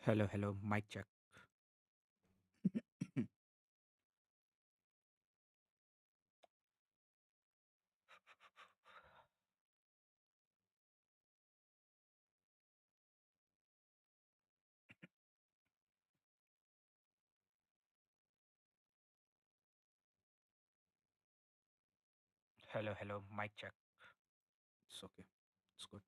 Hello, hello, mic check. Hello, hello, mic check. It's okay. It's good.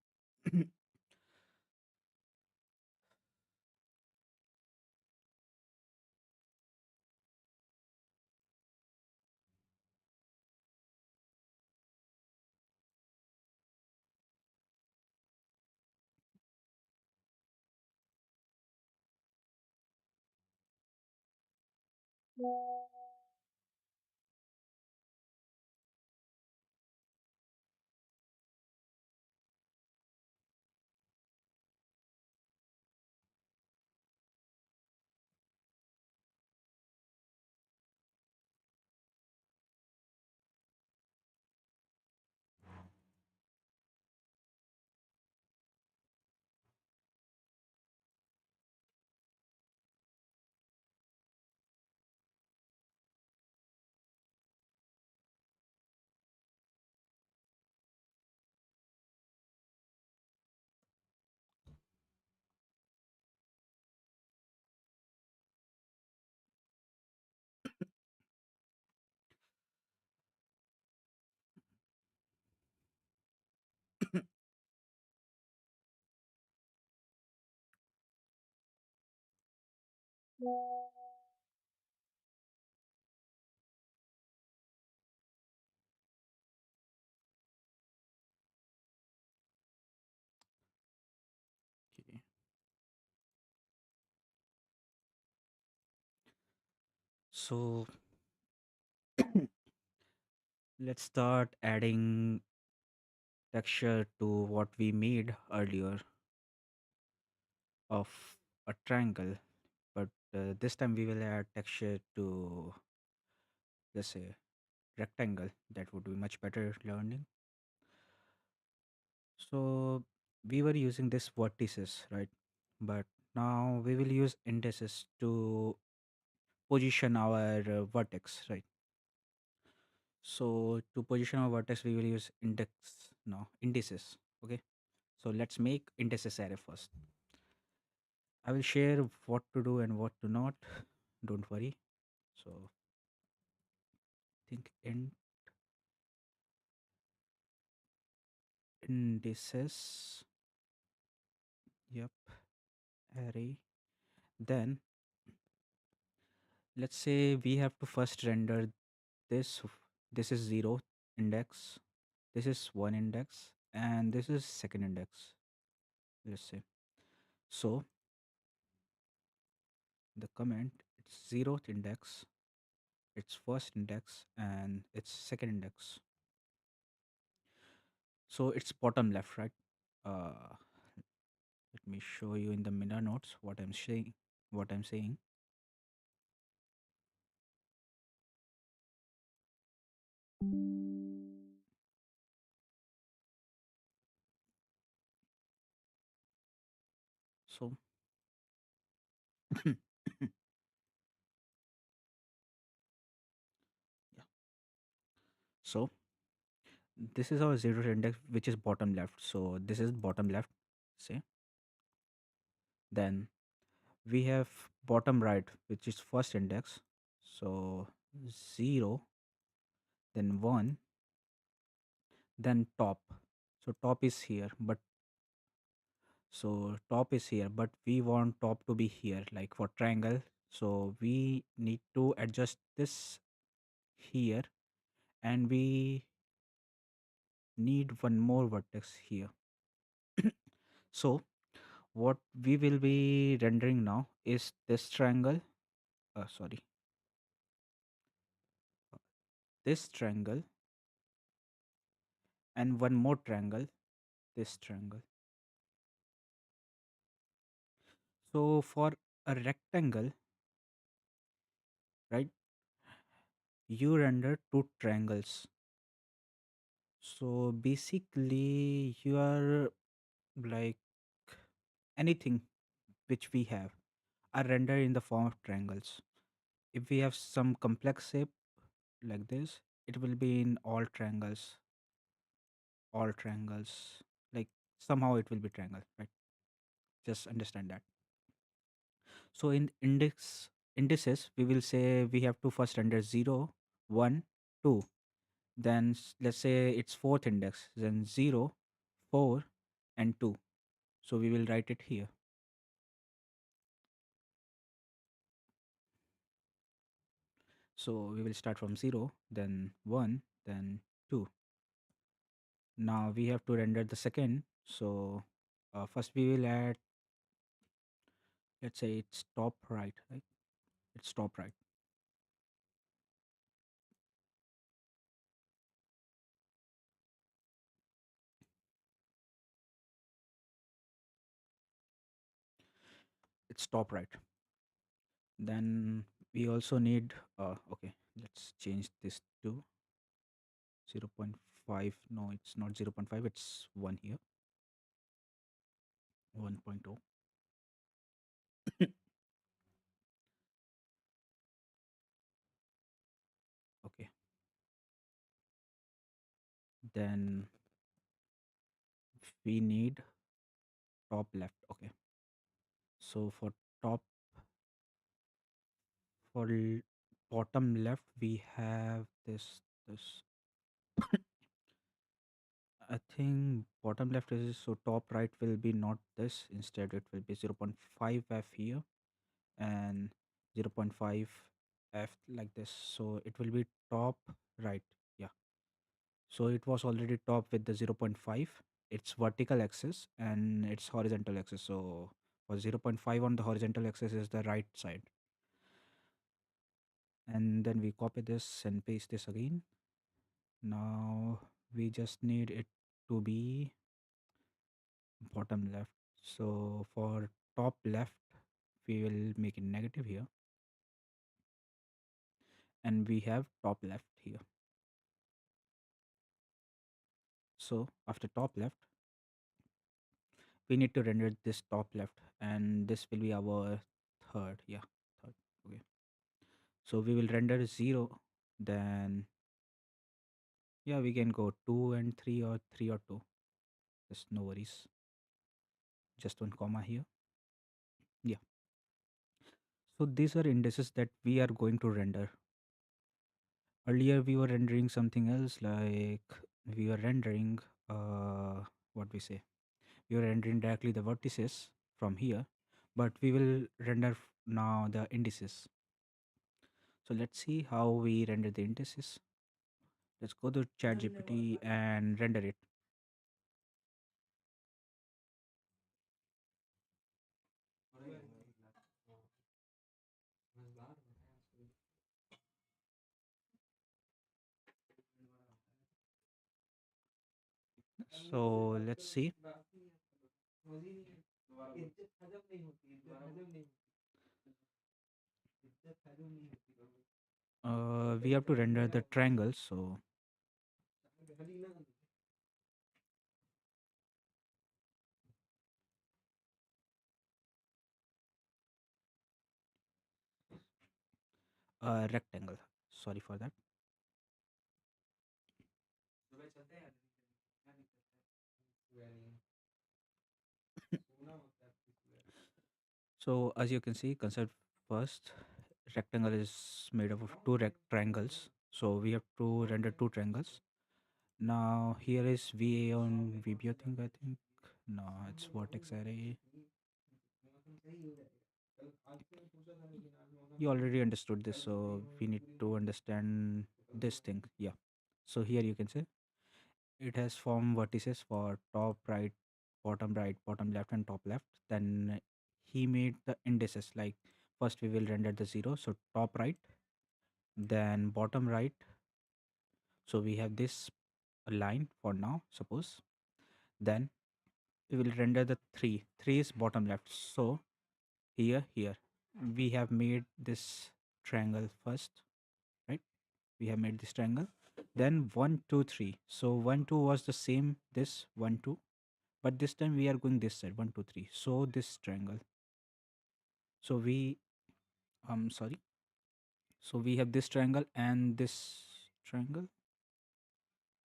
Okay. So let's start adding texture to what we made earlier of a triangle, but this time we will add texture to, let's say, rectangle. That would be much better learning. So we were using this vertices, right? But now we will use indices to position our vertex, right? So to position our vertex, we will use indices. Okay. So let's make indices array first. I will share what to do and what to not. Don't worry. So think indices. Yep. Array. Then let's say we have to first render this. This is zero index. This is one index, and this is second index. Let's say. So the comment it's zeroth index, its first index, and its second index. So it's bottom left, right? uh, Let me show you in the minor notes what I'm saying. So yeah. So this is our zero index, which is bottom left. So this is bottom left, say. Then we have bottom right, which is first index. So 0, then 1, then top. So top is here, but top is here, but we want top to be here, like for triangle. So we need to adjust this here, and we need one more vertex here. So what we will be rendering now is this triangle. Sorry, this triangle, and one more triangle, this triangle. So for a rectangle, right, you render two triangles. So basically, you are like anything which we have. are rendered in the form of triangles. If we have some complex shape like this, it will be in all triangles. Like somehow it will be triangle, right? Just understand that. So in indices, we will say we have to first render 0, 1, 2. Then let's say it's fourth index, then 0, 4, and 2. So we will write it here. So we will start from 0, then 1, then 2. Now we have to render the second. So first we will add, let's say it's top right, right? It's top right. It's top right. Then we also need, okay, let's change this to 0.5. No, it's not 0.5, it's 1 here, 1.0. Okay, then we need top left. Okay, so for top, for bottom left, we have this. I think bottom left is, so top right will be not this. Instead, it will be 0.5 f here and 0.5 f like this. So it will be top right. Yeah. So it was already top with the 0.5. It's vertical axis and it's horizontal axis. So for 0.5 on the horizontal axis is the right side. And then we copy this and paste this again. Now we just need it to be bottom left. So for top left, we will make it negative here, and we have top left here. So after top left, we need to render this top left, and this will be our third. Yeah, third. Okay. So we will render 0, then yeah, we can go 2 and 3 or 3 or 2. Just no worries. Just one comma here. Yeah. So these are indices that we are going to render. Earlier we were rendering something else, like we were rendering what we say. We were rendering directly the vertices from here, but we will render now the indices. So let's see how we render the indices. Let's go to ChatGPT and render it. So let's see. We have to render the triangles. So rectangle. Sorry for that. So as you can see, concept first, rectangle is made up of two triangles. So we have to render two triangles. Now here is VA on VBO thing, I think. No, it's vertex array. You already understood this, so we need to understand this thing. Yeah. So here you can say it has form vertices for top right, bottom left, and top left. Then he made the indices, like first we will render the 0, so top right, then bottom right. So we have this line for now, suppose. Then we will render the 3. 3 is bottom left. So here we have made this triangle first, right? We have made this triangle. Then 1, 2, 3. So 1, 2 was the same, this 1, 2. But this time we are going this side, 1, 2, 3. So this triangle. So we sorry. So we have this triangle and this triangle.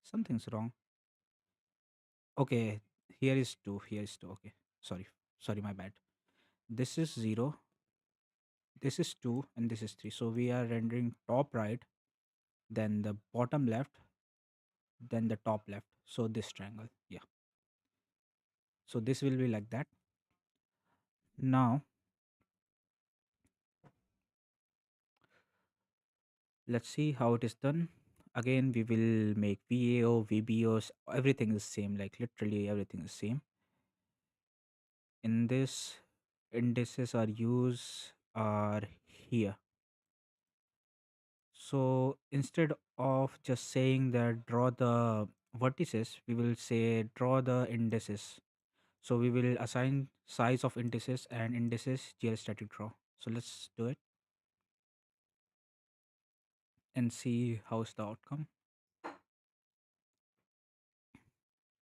Something's wrong. Okay, here is 2. Here is 2. Okay. Sorry. Sorry, my bad. This is 0, this is 2, and this is 3. So we are rendering top right, then the bottom left, then the top left. So this triangle. Yeah. So this will be like that. Now let's see how it is done. Again, we will make VAO, VBOs, everything is same, like literally everything is same. In this, indices are used are here. So instead of just saying that draw the vertices, we will say draw the indices. So we will assign size of indices and indices GL static draw. So let's do it and see how's the outcome.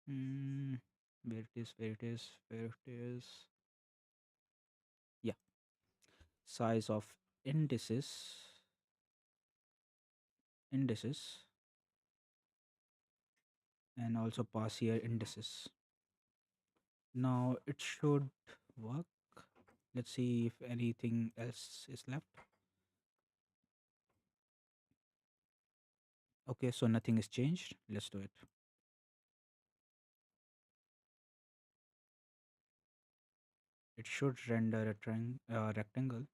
Mm, where it is, where it is, where it is. Yeah, size of indices, indices, and also pass here indices. Now it should work. Let's see if anything else is left. Okay, so nothing is changed. Let's do it. It should render a rectangle.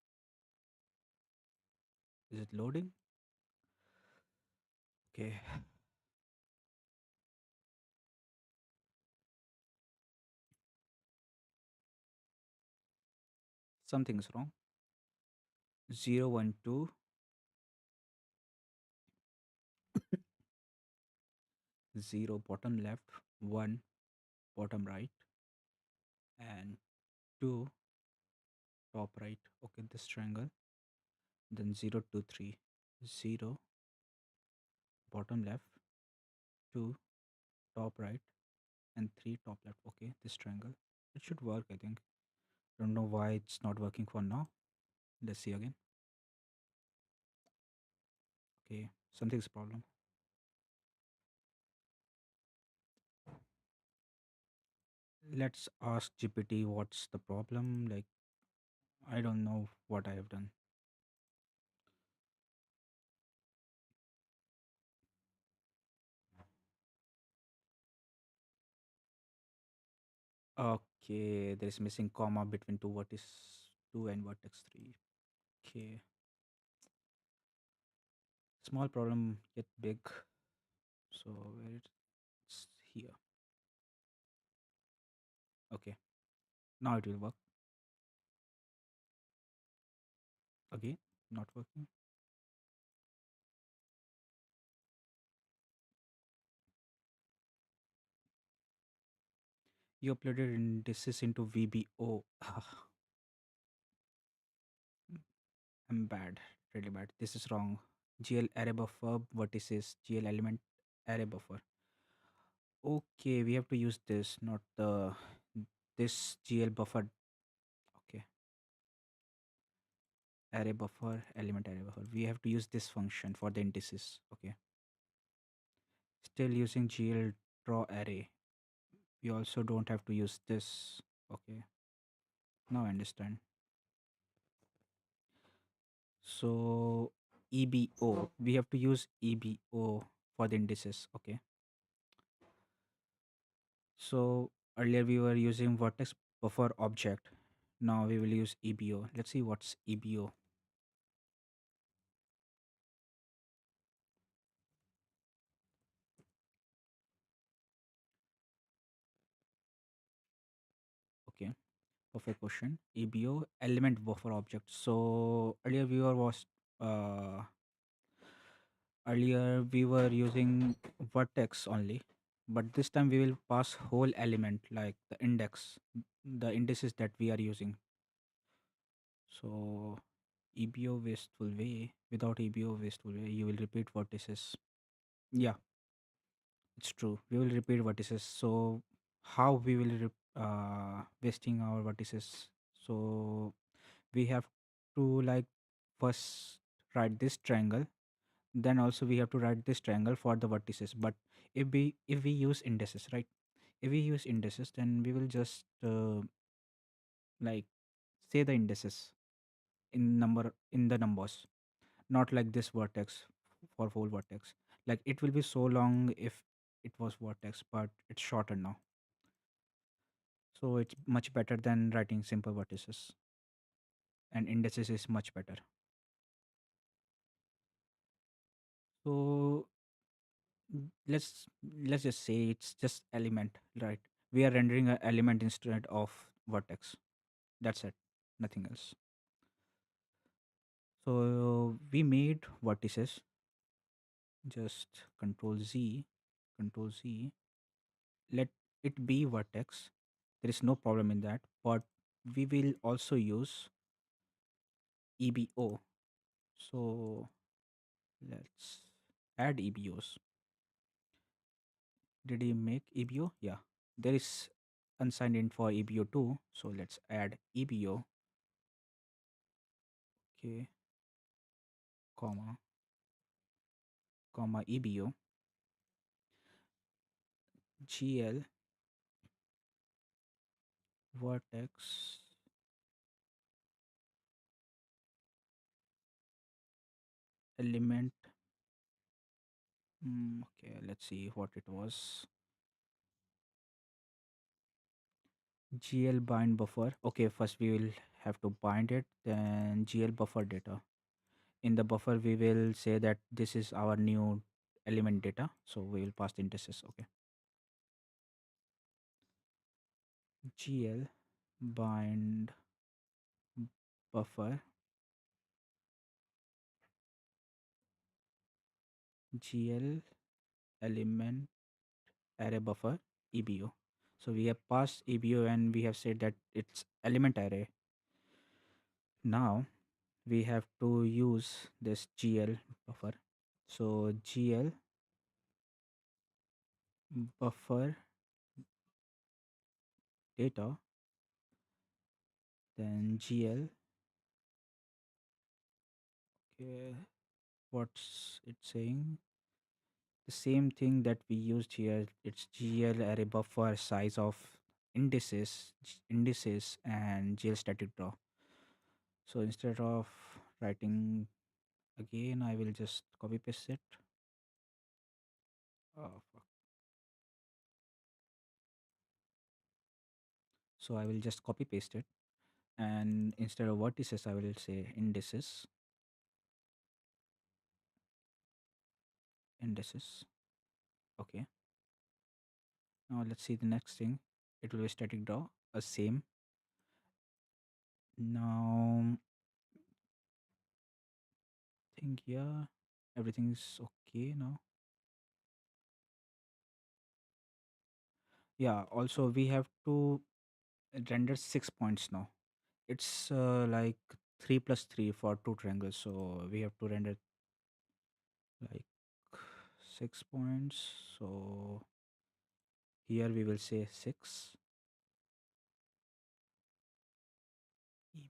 Is it loading? Okay, something is wrong. 0, 1, 2, 0 bottom left, 1 bottom right, and 2 top right. Okay, this triangle. Then 0, 2, 3, 0 bottom left, 2 top right, and 3 top left. Okay, this triangle. It should work, I think. Don't know why it's not working for now. Let's see again. Okay, something's problem. Let's ask GPT what's the problem. Like, I don't know what I have done. Okay, there is missing comma between two vertex 2 and vertex 3. Okay, small problem yet big. So where it's here. Okay, now it will work. Again, not working. You uploaded indices into VBO. I'm bad, really bad. This is wrong. GL array buffer vertices GL element array buffer. Okay, we have to use this, not the this GL buffer. Okay, array buffer element array buffer. We have to use this function for the indices. Okay, still using GL draw array. We also don't have to use this. Okay, now I understand. So EBO, we have to use EBO for the indices. Okay, so earlier we were using vertex buffer object. Now we will use EBO. Let's see what's EBO. Okay, perfect question. EBO element buffer object. So uh earlier we were using vertex only, but this time we will pass whole element like the index, the indices that we are using. So EBO wasteful way. Without EBO wasteful way, you will repeat vertices. Yeah, it's true. We will repeat vertices. So how we will wasting our vertices? So we have to like first write this triangle, then also we have to write this triangle for the vertices. But if we use indices, right? If we use indices, then we will just like say the indices in the numbers, not like this vertex for whole vertex. Like it will be so long if it was vertex, but it's shorter now. So it's much better than writing simple vertices, and indices is much better. So let's just say it's just element, right? We are rendering an element instead of vertex. That's it, nothing else. So we made vertices, just control z, let it be vertex. There is no problem in that, but we will also use ebo. So let's add ebos. Did he make ebo? Yeah, there is unsigned in for ebo too, so let's add ebo. Okay, comma ebo gl vertex element. Okay, let's see what it was. GL bind buffer. Okay, first we will have to bind it, then GL buffer data. In the buffer, we will say that this is our new element data. So we will pass the indices. Okay. GL bind buffer GL element array buffer EBO. So we have passed EBO and we have said that it's element array. Now we have to use this GL buffer. So GL buffer data, then GL. Okay, what's it saying? The same thing that we used here. It's GL array buffer size of indices and GL static draw. So instead of writing again, I will just copy paste it. Fuck. So I will just copy paste it, and instead of vertices I will say indices. Okay, now let's see the next thing. It will be static draw, a same. Now think, yeah, everything's okay now. Yeah, also we have to render 6 points now. It's like 3 plus 3 for two triangles, so we have to render like 6 points. So here we will say 6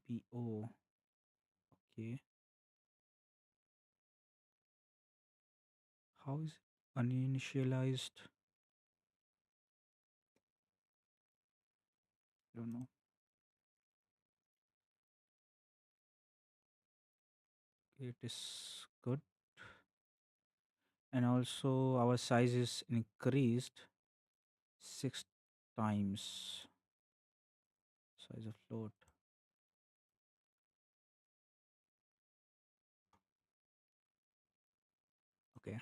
ebo. Okay, how is it uninitialized? I don't know. It is good. And also our size is increased 6 times size of float. Okay,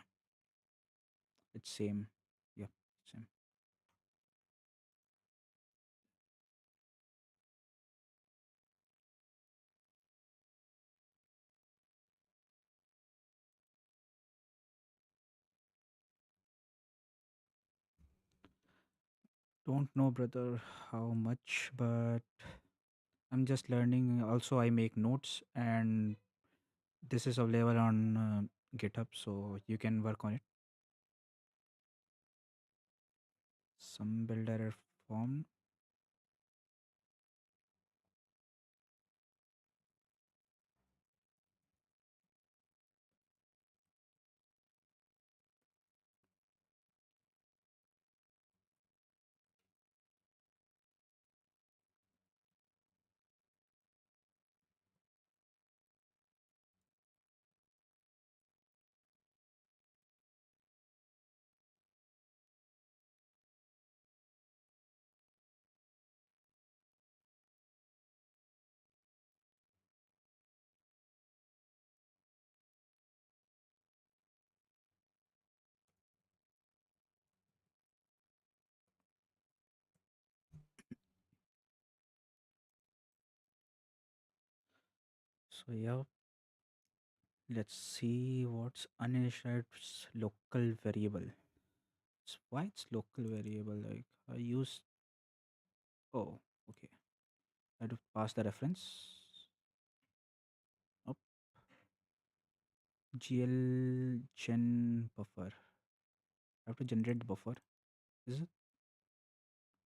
it's same. Yeah, same. Don't know, brother, how much, but I'm just learning. Also, I make notes, and this is available on GitHub, so you can work on it. Some build error form. So yeah, let's see what's uninitialized local variable. Why it's local variable? Like I use. Oh, okay. I have to pass the reference. Up. GL gen buffer. I have to generate the buffer. Is it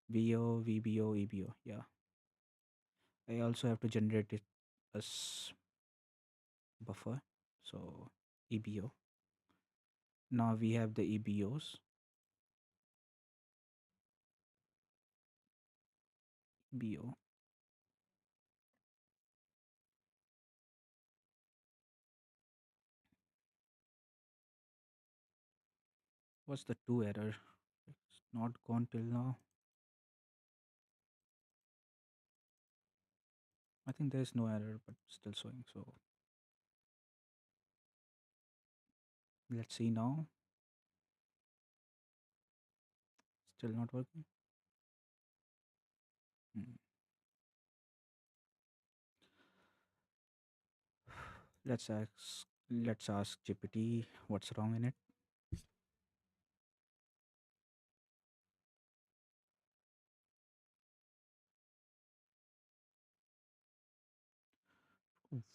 VO, VBO, EBO? Yeah. I also have to generate it as buffer. So EBO. Now we have the EBOs. BO. What's the two error? It's not gone till now. I think there is no error, but still showing. So let's see now. Still not working. Hmm. Let's ask. Let's ask GPT what's wrong in it.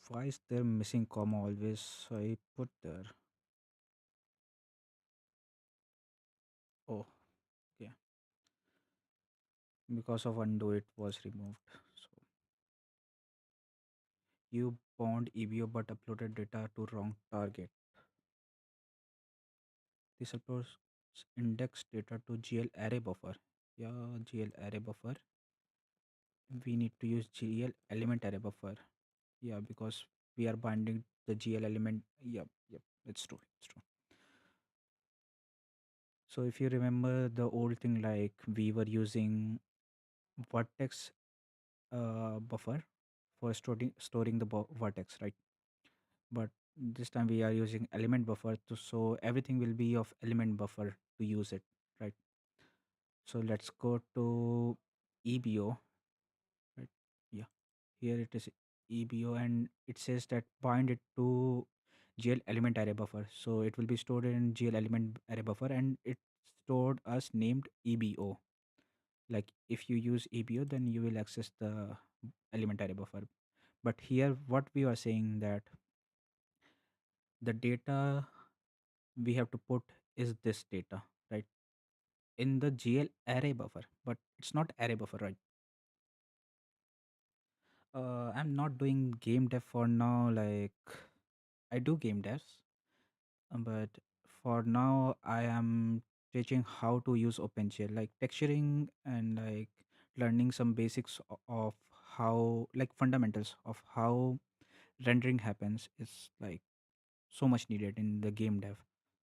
Why is there missing comma always? So I put there. Oh, okay. Because of undo, it was removed. So you bound EBO but uploaded data to wrong target. This uploads index data to GL array buffer. Yeah, GL array buffer. We need to use GL element array buffer. Yeah, because we are binding the GL element. Yep, yep, it's true. It's true. So if you remember the old thing, like we were using vertex buffer for storing the vertex, right? But this time we are using element buffer to, so everything will be of element buffer to use it, right? So let's go to EBO, right? Yeah, here it is EBO, and it says that bind it to GL element array buffer. So it will be stored in GL element array buffer, and it's stored as named EBO. Like if you use EBO, then you will access the element array buffer. But here, what we are saying that the data we have to put is this data, right? In the GL array buffer, but it's not array buffer, right? I'm not doing game dev for now. Like I do game devs, but for now I am teaching how to use OpenGL, like texturing and like learning some basics of how, like fundamentals of how rendering happens is like so much needed in the game dev.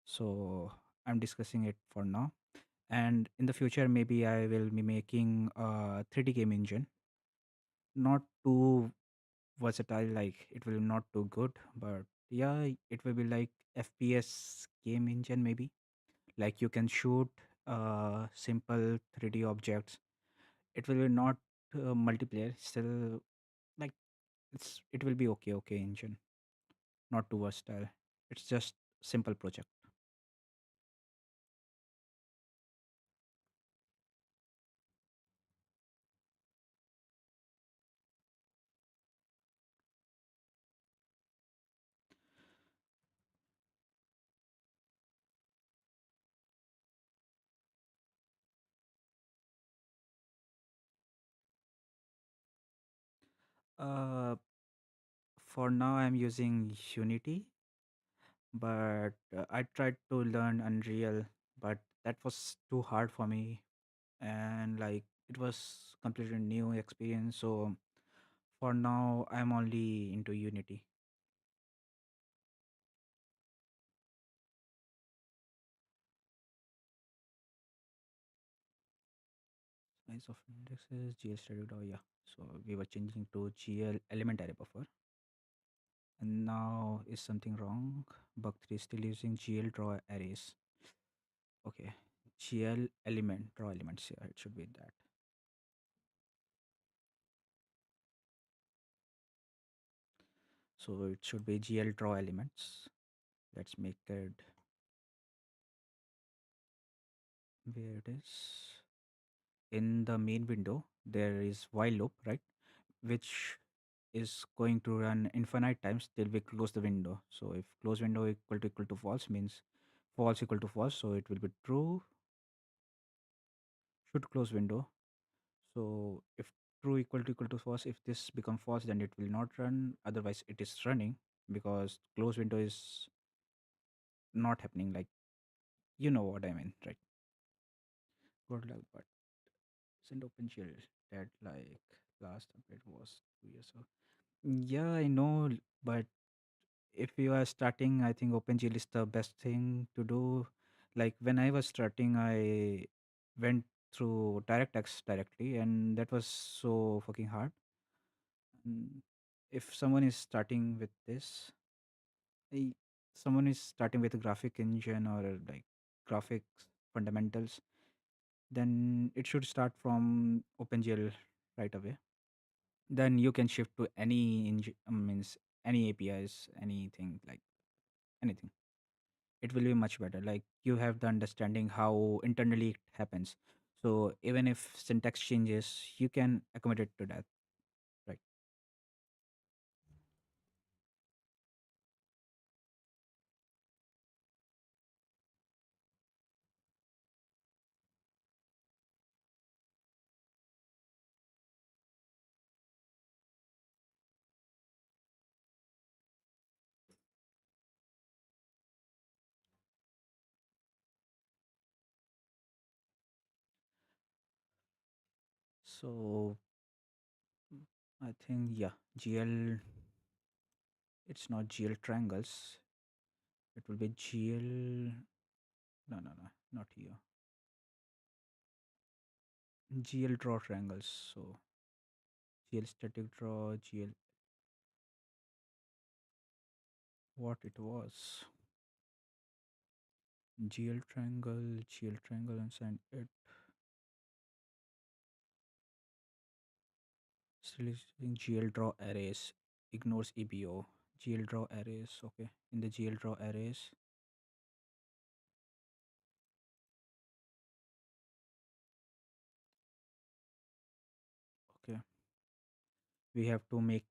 So I'm discussing it for now, and in the future maybe I will be making a 3D game engine, not too versatile, like it will not too good, but yeah, it will be like FPS game engine maybe, like you can shoot simple 3D objects. It will be not multiplayer, still like it will be okay engine, not too versatile. It's just simple project. uh for now I'm using Unity, but I tried to learn Unreal, but that was too hard for me, and like it was completely new experience. So for now, I'm only into Unity. Size of indexes, GL studio. Oh yeah. So we were changing to GL element array buffer, and now is something wrong? Bug 3 still using GL draw arrays. Okay, GL element draw elements. Yeah, it should be that. So it should be GL draw elements. Let's make it where it is. In the main window, there is while loop, right? Which is going to run infinite times till we close the window. So if close window equal to false means false equal to false. So it will be true should close window. So if true equal to false, if this become false, then it will not run. Otherwise, it is running because close window is not happening. Like you know what I mean, right? Good luck, but send OpenGL that like last update was 2 years ago. Yeah, I know, but if you are starting, I think OpenGL is the best thing to do. Like when I was starting, I went through DirectX directly, and that was so fucking hard. Mm, if someone is starting with this, I- someone is starting with a graphic engine or like graphics fundamentals, then it should start from OpenGL right away. Then you can shift to any means any APIs, anything like anything. It will be much better. Like you have the understanding how internally it happens. So even if syntax changes, you can accommodate to that, right? So I think yeah, GL. It's not GL triangles. It will be GL. No, no, no, not here. GL draw triangles. So GL static draw. GL what it was. GL triangle. GL triangle and send it. Still using GL draw arrays. Ignores EBO. GL draw arrays. Okay. In the GL draw arrays. Okay. We have to make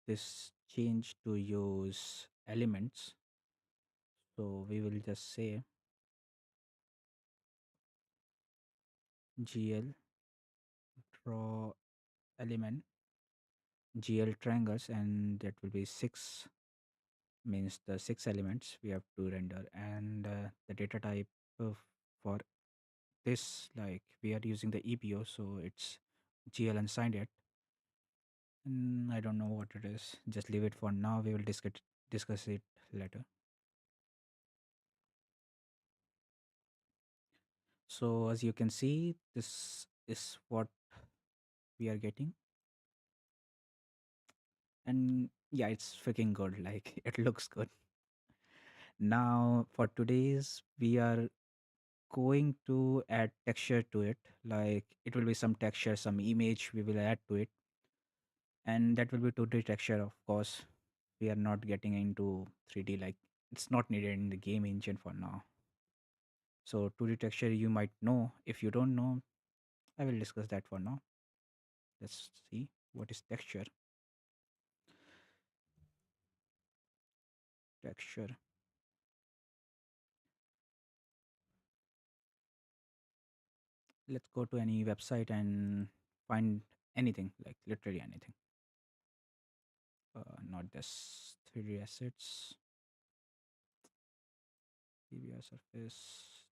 this change to use elements. So we will just say GL draw element GL triangles, and that will be six, means the six elements we have to render, and the data type of for this, like we are using the EPO, so it's GL unsigned it, and I don't know what it is. Just leave it for now. We will discuss it later. So as you can see, this is what we are getting, and yeah, it's freaking good. Like it looks good. Now for today's, we are going to add texture to it. Like it will be some texture, some image we will add to it, and that will be 2D texture. Of course, we are not getting into 3D, like it's not needed in the game engine for now. So 2D texture you might know. If you don't know, I will discuss that for now. Let's see what is texture. Texture. Let's go to any website and find anything, like literally anything. Not this 3D assets, PBR surface,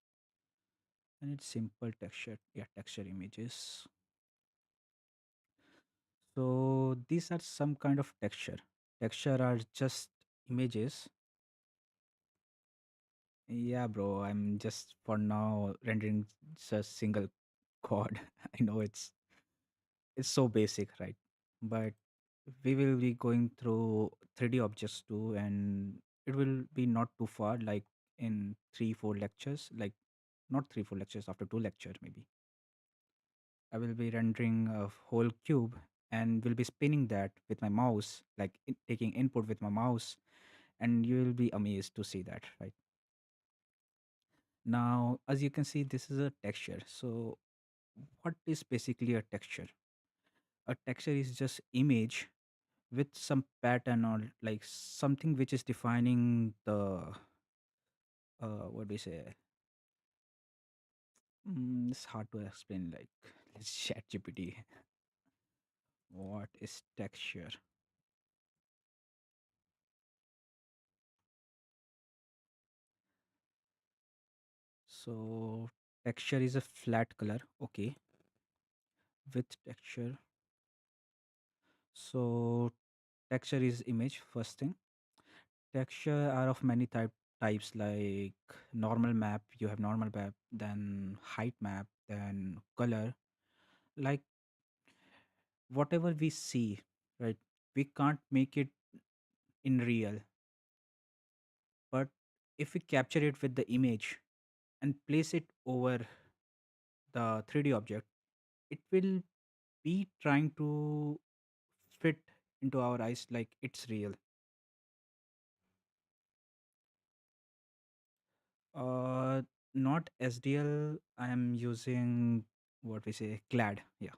and it's simple texture. Yeah, texture images. So these are some kind of texture are just images. Yeah, bro, I'm just for now rendering just single chord. I know it's so basic, right? But we will be going through 3D objects too, and it will be not too far, like in 3 4 lectures, like not 3 4 lectures, after 2 lectures maybe. I will be rendering a whole cube and will be spinning that with my mouse, like taking input with my mouse, and you will be amazed to see that, right? Now, as you can see, this is a texture. So, what is basically a texture? A texture is just image with some pattern or like something which is defining the what do we say? It's hard to explain. Like, let's chat GPT. What is texture? So, texture is a flat color. Okay, with texture. So, texture is image. First thing, texture are of many types like normal map. You have normal map, then height map, then color. Like whatever we see, right? We can't make it in real, but if we capture it with the image and place it over the 3D object, it will be trying to fit into our eyes like it's real. uh Not SDL. I am using what we say glad. Yeah,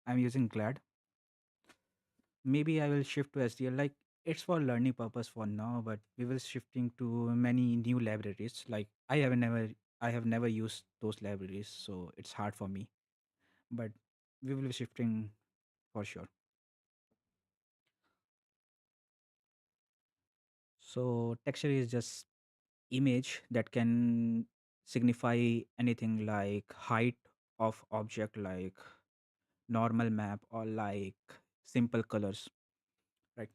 I'm using glad. Maybe I will shift to SDL. Like it's for learning purpose for now, but we will shifting to many new libraries. Like I have never used those libraries, so it's hard for me. But we will be shifting for sure. So texture is just image that can signify anything like height of object, like normal map, or like simple colors, right?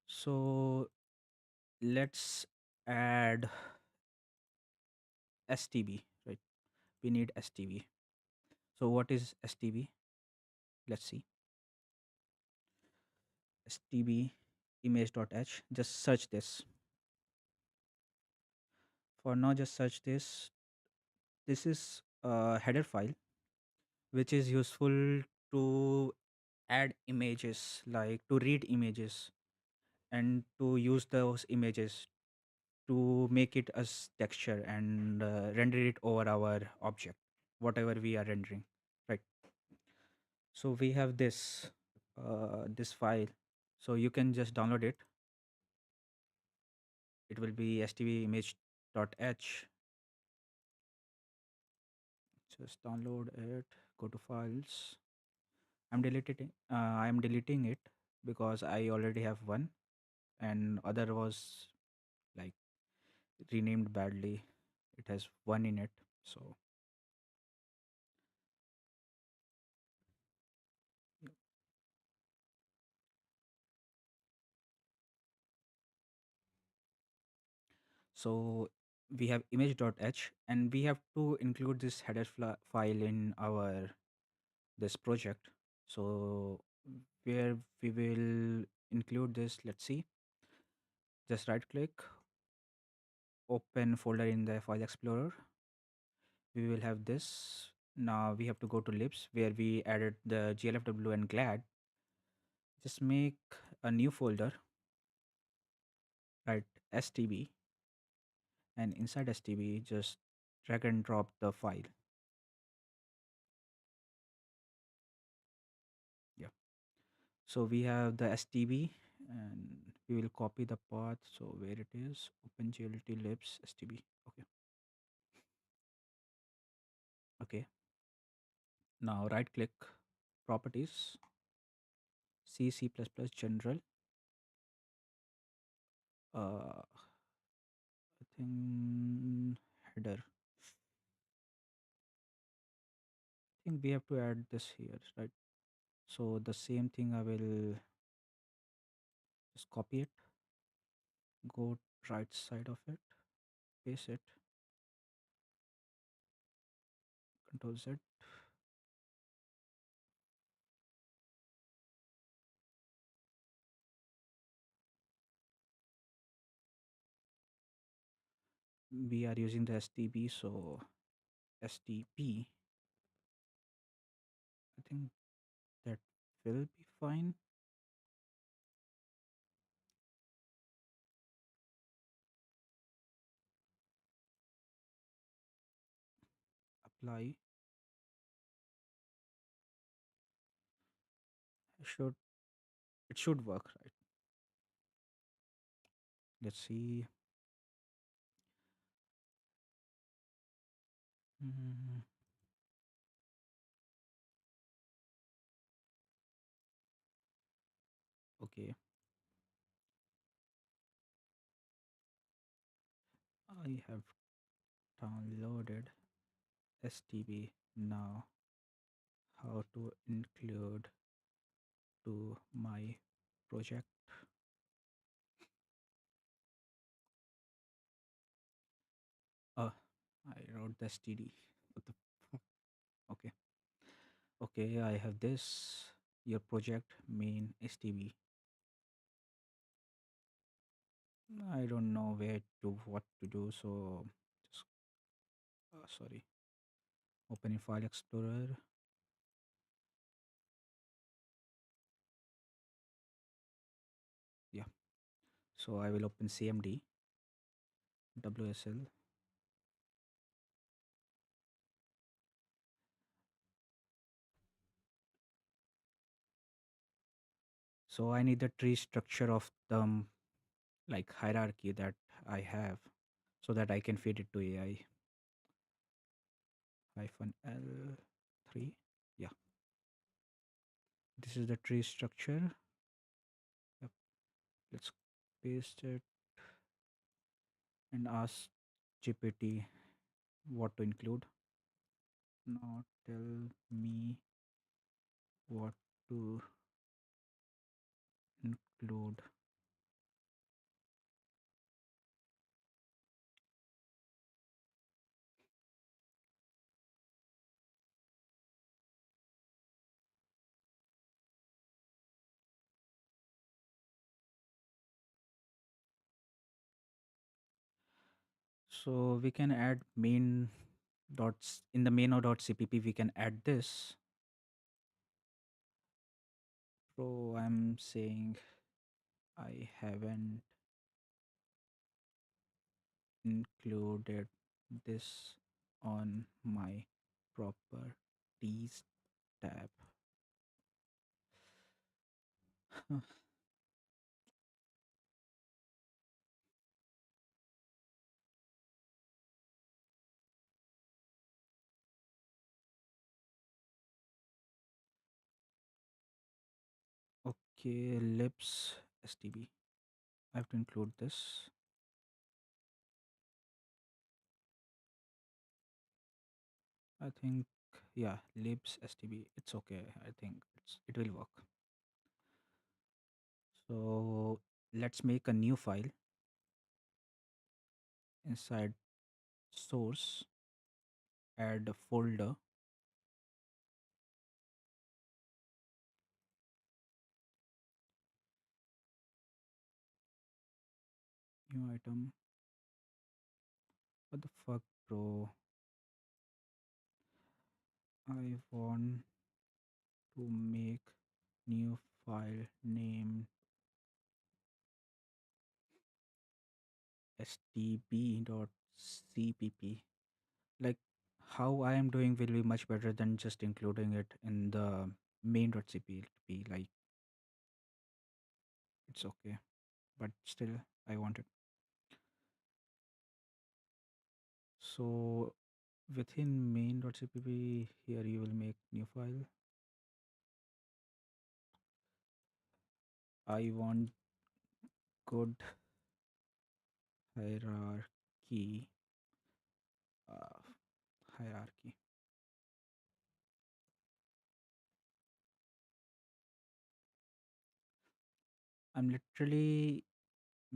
So let's add STB, right? We need STB. So what is STB? Let's see. STB image.h. Just search this. For now, just search this. This is a header file which is useful to add images, like to read images and to use those images to make it as texture and render it over our object, whatever we are rendering, right? So we have this file, so you can just download it. It will be stvimage.h. Just download it. Go to files. I'm deleting it because I already have one, and other was like renamed badly. It has one in it. So we have image.h, and we have to include this header file in our this project. So where we will include this, let's see. Just right click, open folder in the file explorer. We will have this. Now we have to go to libs where we added the glfw and glad. Just make a new folder, write stb, and inside stb just drag and drop the file. Yeah. So we have the stb, and we will copy the path. So where it is, OpenGL libs stb. Okay. Okay. Now right click, properties, C++ general. I think header. I think we have to add this here, right? So the same thing I will just copy it, go right side of it, paste it, Control Z. We are using the STB, so STP. I think will be fine. Apply. Should it should work, right? Let's see. Mm, okay, I have downloaded STB now. How to include to my project? Uh, I wrote the STD. What the fuck? Okay, okay. I have this. Your project main STB. I don't know where to what to do. So just sorry. Open in File Explorer. Yeah. So I will open CMD WSL. So I need the tree structure of the like hierarchy that I have so that I can feed it to AI. Hyphen L3. Yeah. This is the tree structure. Yep. Let's paste it and ask GPT what to include. Now tell me what to include. So we can add main dots in the main.cpp. We can add this. So I'm saying I haven't included this on my properties tab. Okay, libs stb. I have to include this. I think yeah, libs stb. It's okay. I think it will work. So let's make a new file inside source. Add a folder. New item. What the fuck, bro? I want to make new file named stb.cpp. Like how I am doing will be much better than just including it in the main.cpp. Like it's okay, but still I want it. So within main.cpp here you will make new file. I want good hierarchy. Uh, hierarchy. I'm literally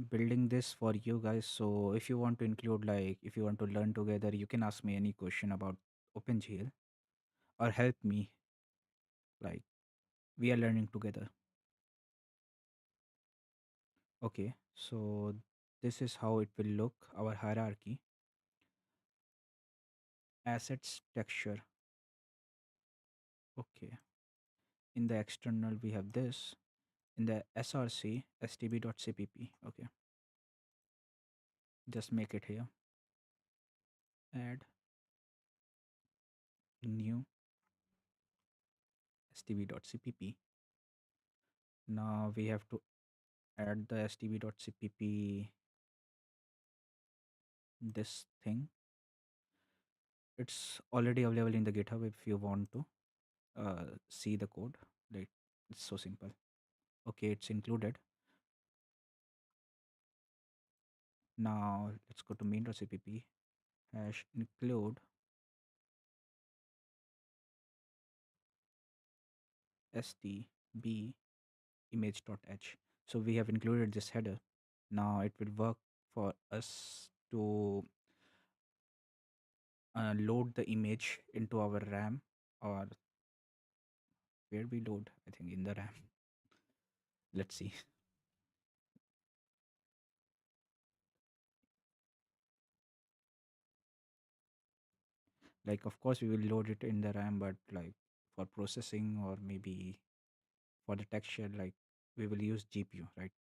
building this for you guys. So if you want to include, like, if you want to learn together, you can ask me any question about OpenGL or help me. Like, we are learning together. Okay, so this is how it will look, our hierarchy. Assets texture. Okay, In the external, we have this. In the src, stb.cpp. Okay, just make it here. Add new stb.cpp. Now we have to add the stb.cpp, this thing. It's already available in the GitHub if you want to see the code. Like, it's so simple. Okay, it's included. Now let's go to main.cpp hash include stb image.h. So we have included this header. Now it will work for us to load the image into our RAM, or where we load, I think in the RAM. Let's see. Like, of course, we will load it in the RAM, but like for processing or maybe for the texture, like we will use GPU, right?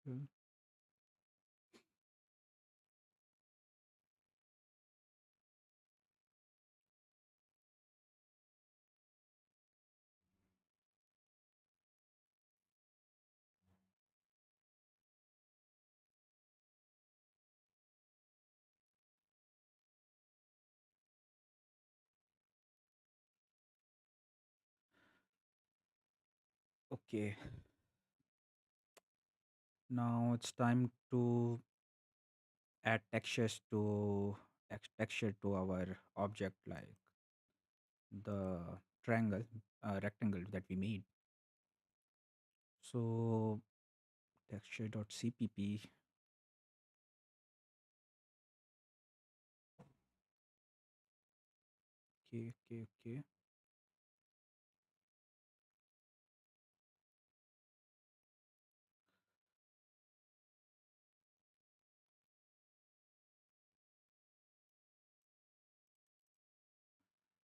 Mm. Okay, now it's time to add texture to our object, like the triangle, rectangle that we made. So texture.cpp. Okay, okay, okay.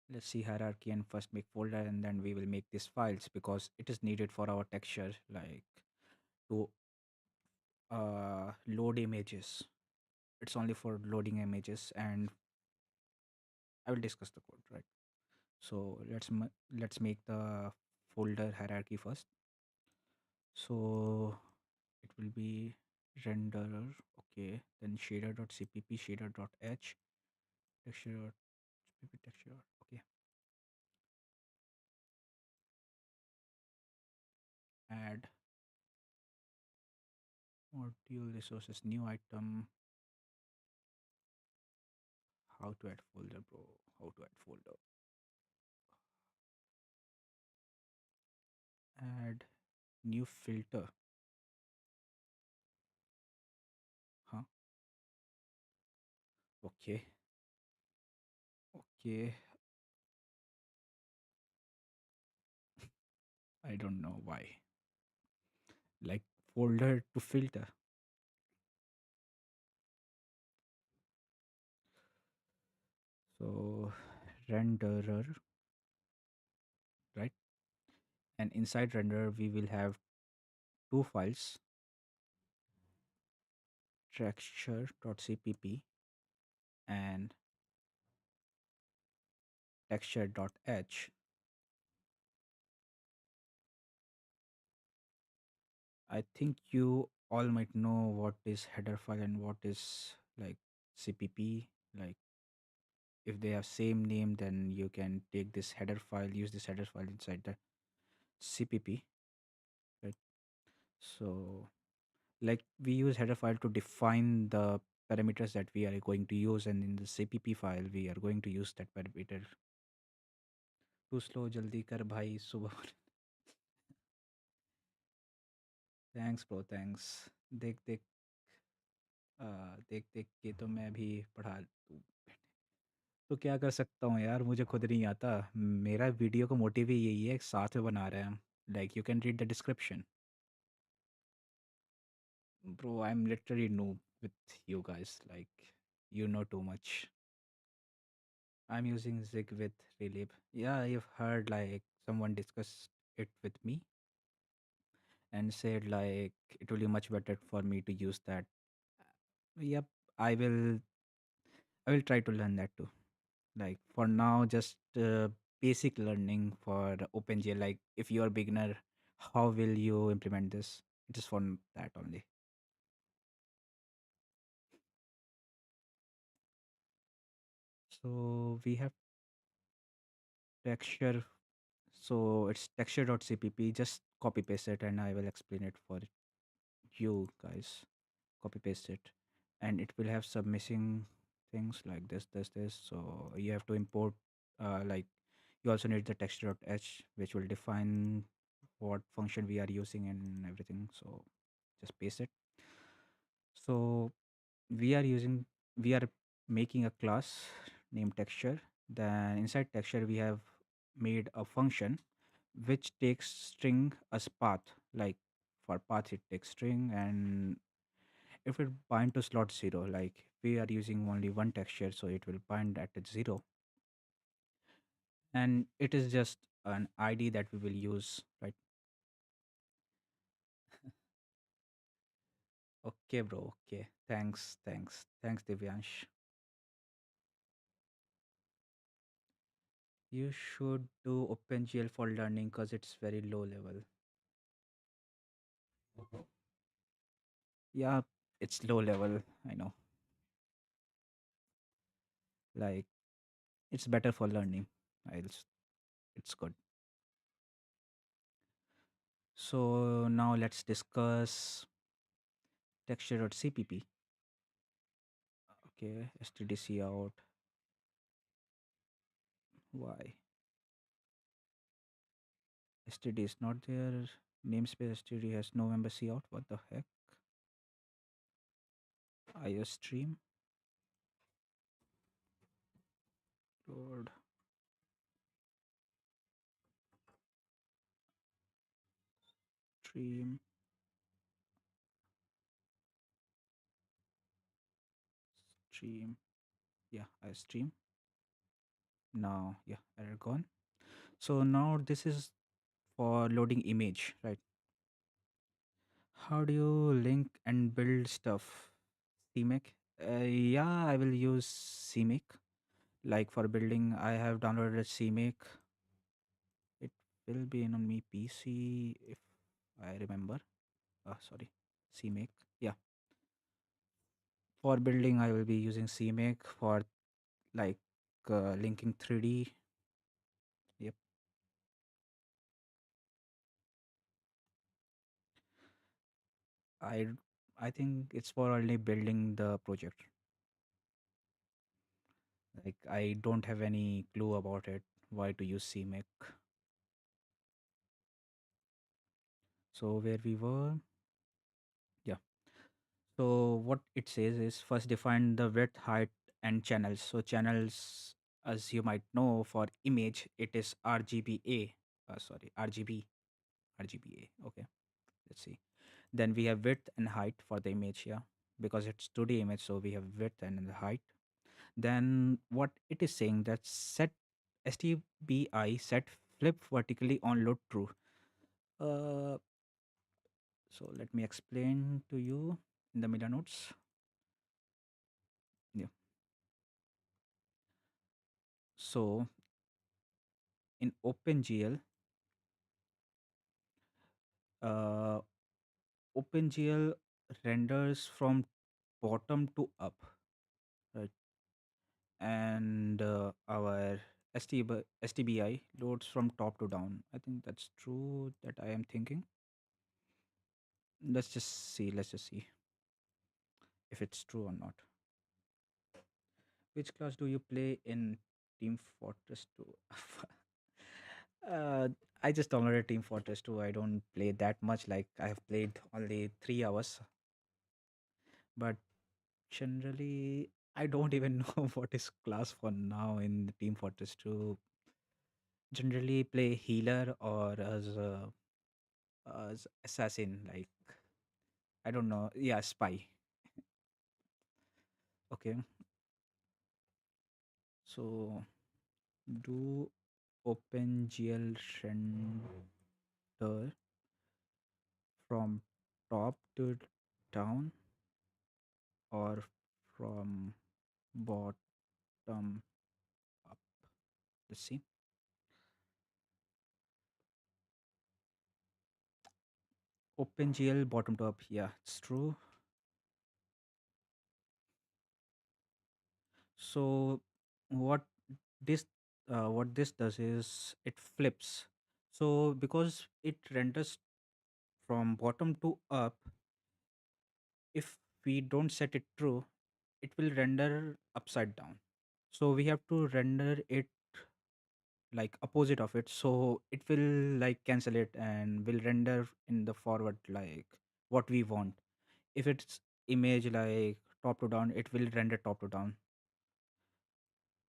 Let's see hierarchy and first make folder, and then we will make these files because it is needed for our texture, like to load images. It's only for loading images, and I will discuss the code, right? So let's make the folder hierarchy first. So it will be renderer, okay, then shader.cpp, shader.h, texture.cpp, texture. Okay, add module resources, new item. How to add folder, bro? How to add folder? Add new filter. Huh? Okay. Okay. I don't know why. Like, folder to filter. So renderer, right? And inside renderer we will have two files, texture.cpp and texture.h. I think you all might know what is header file and what is like CPP. Like, if they have same name, then you can take this header file, use this header file inside the CPP, right? So, like, we use header file to define the parameters that we are going to use, and in the CPP file, we are going to use that parameter. Too slow, jaldi kar bhai, subah. Thanks bro, thanks. देख देख देख देख के तो मैं भी पढ़ा दूँ। तो क्या कर सकता हूँ यार, मुझे खुद नहीं आता। मेरा वीडियो का मोटिव ही यही है, साथ में बना रहे हैं हम। Like, you can read the description. Bro, I'm literally noob with you guys. Like, you know too much. I'm using Zig with Relib. Yeah, I've heard like someone discussed it with me and said like it will be much better for me to use that. Yep, I will. I will try to learn that too. Like for now, just basic learning for OpenGL. Like if you're a beginner, how will you implement this? It is for that only. So we have texture. So it's texture.cpp. Just copy paste it, and I will explain it for you guys. Copy paste it, and it will have some missing things like this. So you have to import. Like you also need the texture.h, which will define what function we are using and everything. So just paste it. So we are using we are making a class named texture. Then inside texture we have made a function which takes string as path. Like for path it takes string, and if it bind to slot 0, like we are using only one texture, so it will bind at 0, and it is just an id that we will use, right? Okay, bro. Okay, thanks Divyansh. You should do OpenGL for learning because it's very low level. Yeah, it's low level. I know. Like it's better for learning. It's good. So now let's discuss texture.cpp. Okay, stdc out. Why? STD is not there. Namespace STD has no member C out. What the heck? IO stream. Load stream. Stream. Yeah, I stream. Now, yeah, error gone. So now this is for loading image, right? How do you link and build stuff? CMake? Yeah, I will use CMake. Like for building, I have downloaded CMake. It will be in on me PC if I remember. Sorry, CMake. Yeah, for building, I will be using CMake for like linking 3D. Yep, I I think it's for only building the project. Like I don't have any clue about it. Why to use CMake? So where we were, yeah. So what it says is first define the width, height, and channels. So channels, as you might know, for image it is RGBA. Sorry, RGBA. Okay, let's see. Then we have width and height for the image, yeah, because it's 2D image, so we have width and the height. Then what it is saying that set STBI set flip vertically on load true. Uh, so let me explain to you in the middle notes. Yeah. So in OpenGL, uh, OpenGL renders from bottom to up, right? And our STBI loads from top to down. I think that's true that I am thinking. Let's just see if it's true or not. Which class do you play in Team Fortress 2? uh, I just downloaded Team Fortress 2. I don't play that much. Like I have played only 3 hours, but generally I don't even know what is class for now in the Team Fortress 2. Generally play healer or as assassin. Like I don't know. Yeah, spy. Okay. So Do OpenGL render from top to down or from bottom up? Let's see. OpenGL bottom to up. Yeah, it's true. So what this what this does is it flips. So because it renders from bottom to up, if we don't set it true, it will render upside down. So we have to render it like opposite of it, so it will like cancel it and will render in the forward like what we want. If it's image like top to down, it will render top to down.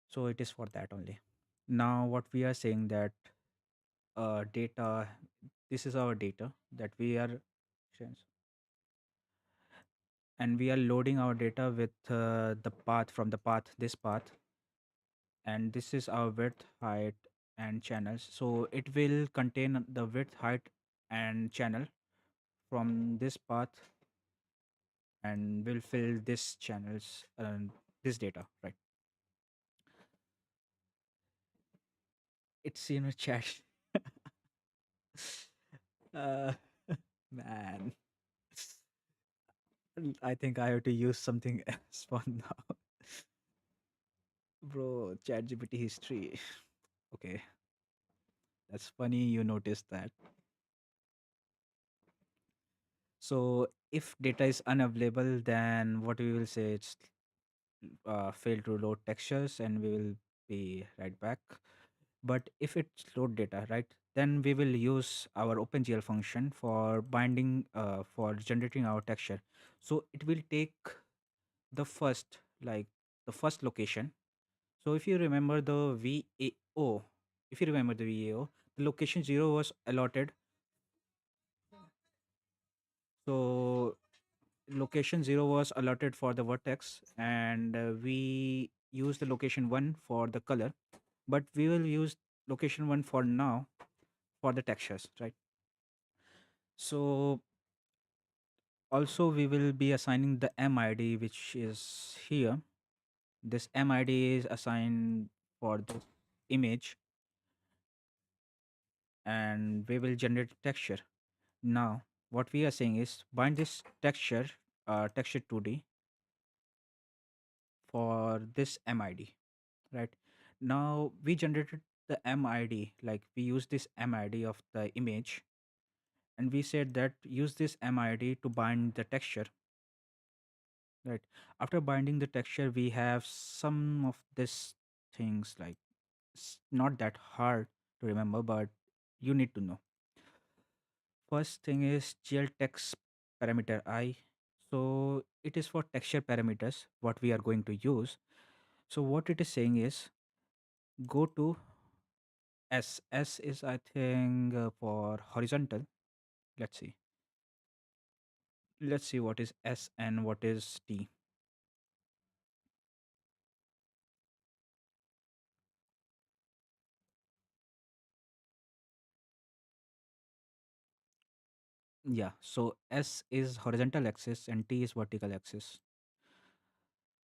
So it is for that only. Now what we are saying that data, this is our data that we are and we are loading our data with the path from the path, this path, and this is our width, height, and channels. So it will contain the width, height, and channel from this path, and will fill this channels and this data, right? It's in a chat. uh, man, I think I have to use something else for now. Bro, ChatGPT history. Okay, that's funny you noticed that. So if data is unavailable, then what we will say, it's fail to load textures, and we will be right back. But if it's load data, right, then we will use our OpenGL function for binding, for generating our texture. So it will take the first, like the first location. So if you remember the VAO, if you remember the VAO, the location 0 was allotted. So location 0 was allotted for the vertex, and we use the location 1 for the color, but we will use location 1 for now for the textures, right? So also we will be assigning the MID, which is here. This MID is assigned for the image, and we will generate texture. Now what we are saying is bind this texture, texture 2D, for this MID, right? Now we generated the MID, like we use this MID of the image, and we said that use this MID to bind the texture, right? After binding the texture, we have some of this things, like it's not that hard to remember, but you need to know. First thing is gl text parameter I. So it is for texture parameters what we are going to use. So what it is saying is go to S. S is, I think, for horizontal. Let's see. Let's see what is S and what is T. Yeah. So S is horizontal axis and T is vertical axis.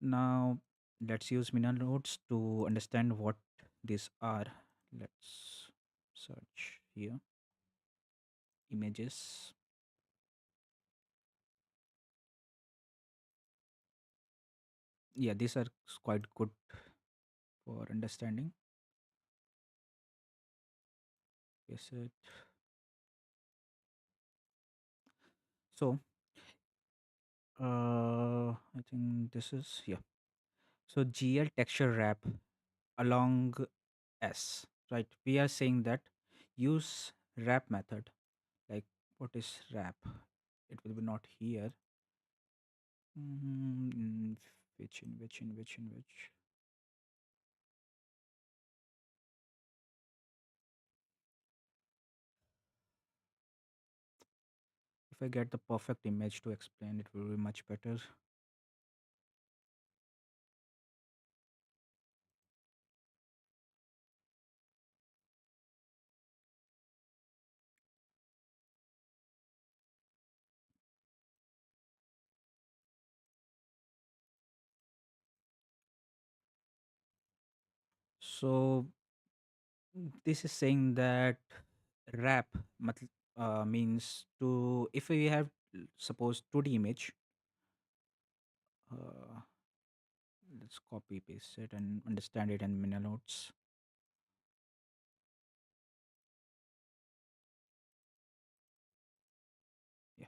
Now let's use miner nodes to understand what these are. Let's search here. Images. Yeah, these are quite good for understanding. Yes, it. So I think this is, yeah. So GL texture wrap along S, right? We are saying that use wrap method. Like what is wrap? It will be not here. In which? If I get the perfect image to explain, it will be much better. So this is saying that wrap means to, if we have suppose 2D image, uh, let's copy paste it and understand it in mini notes. Yeah.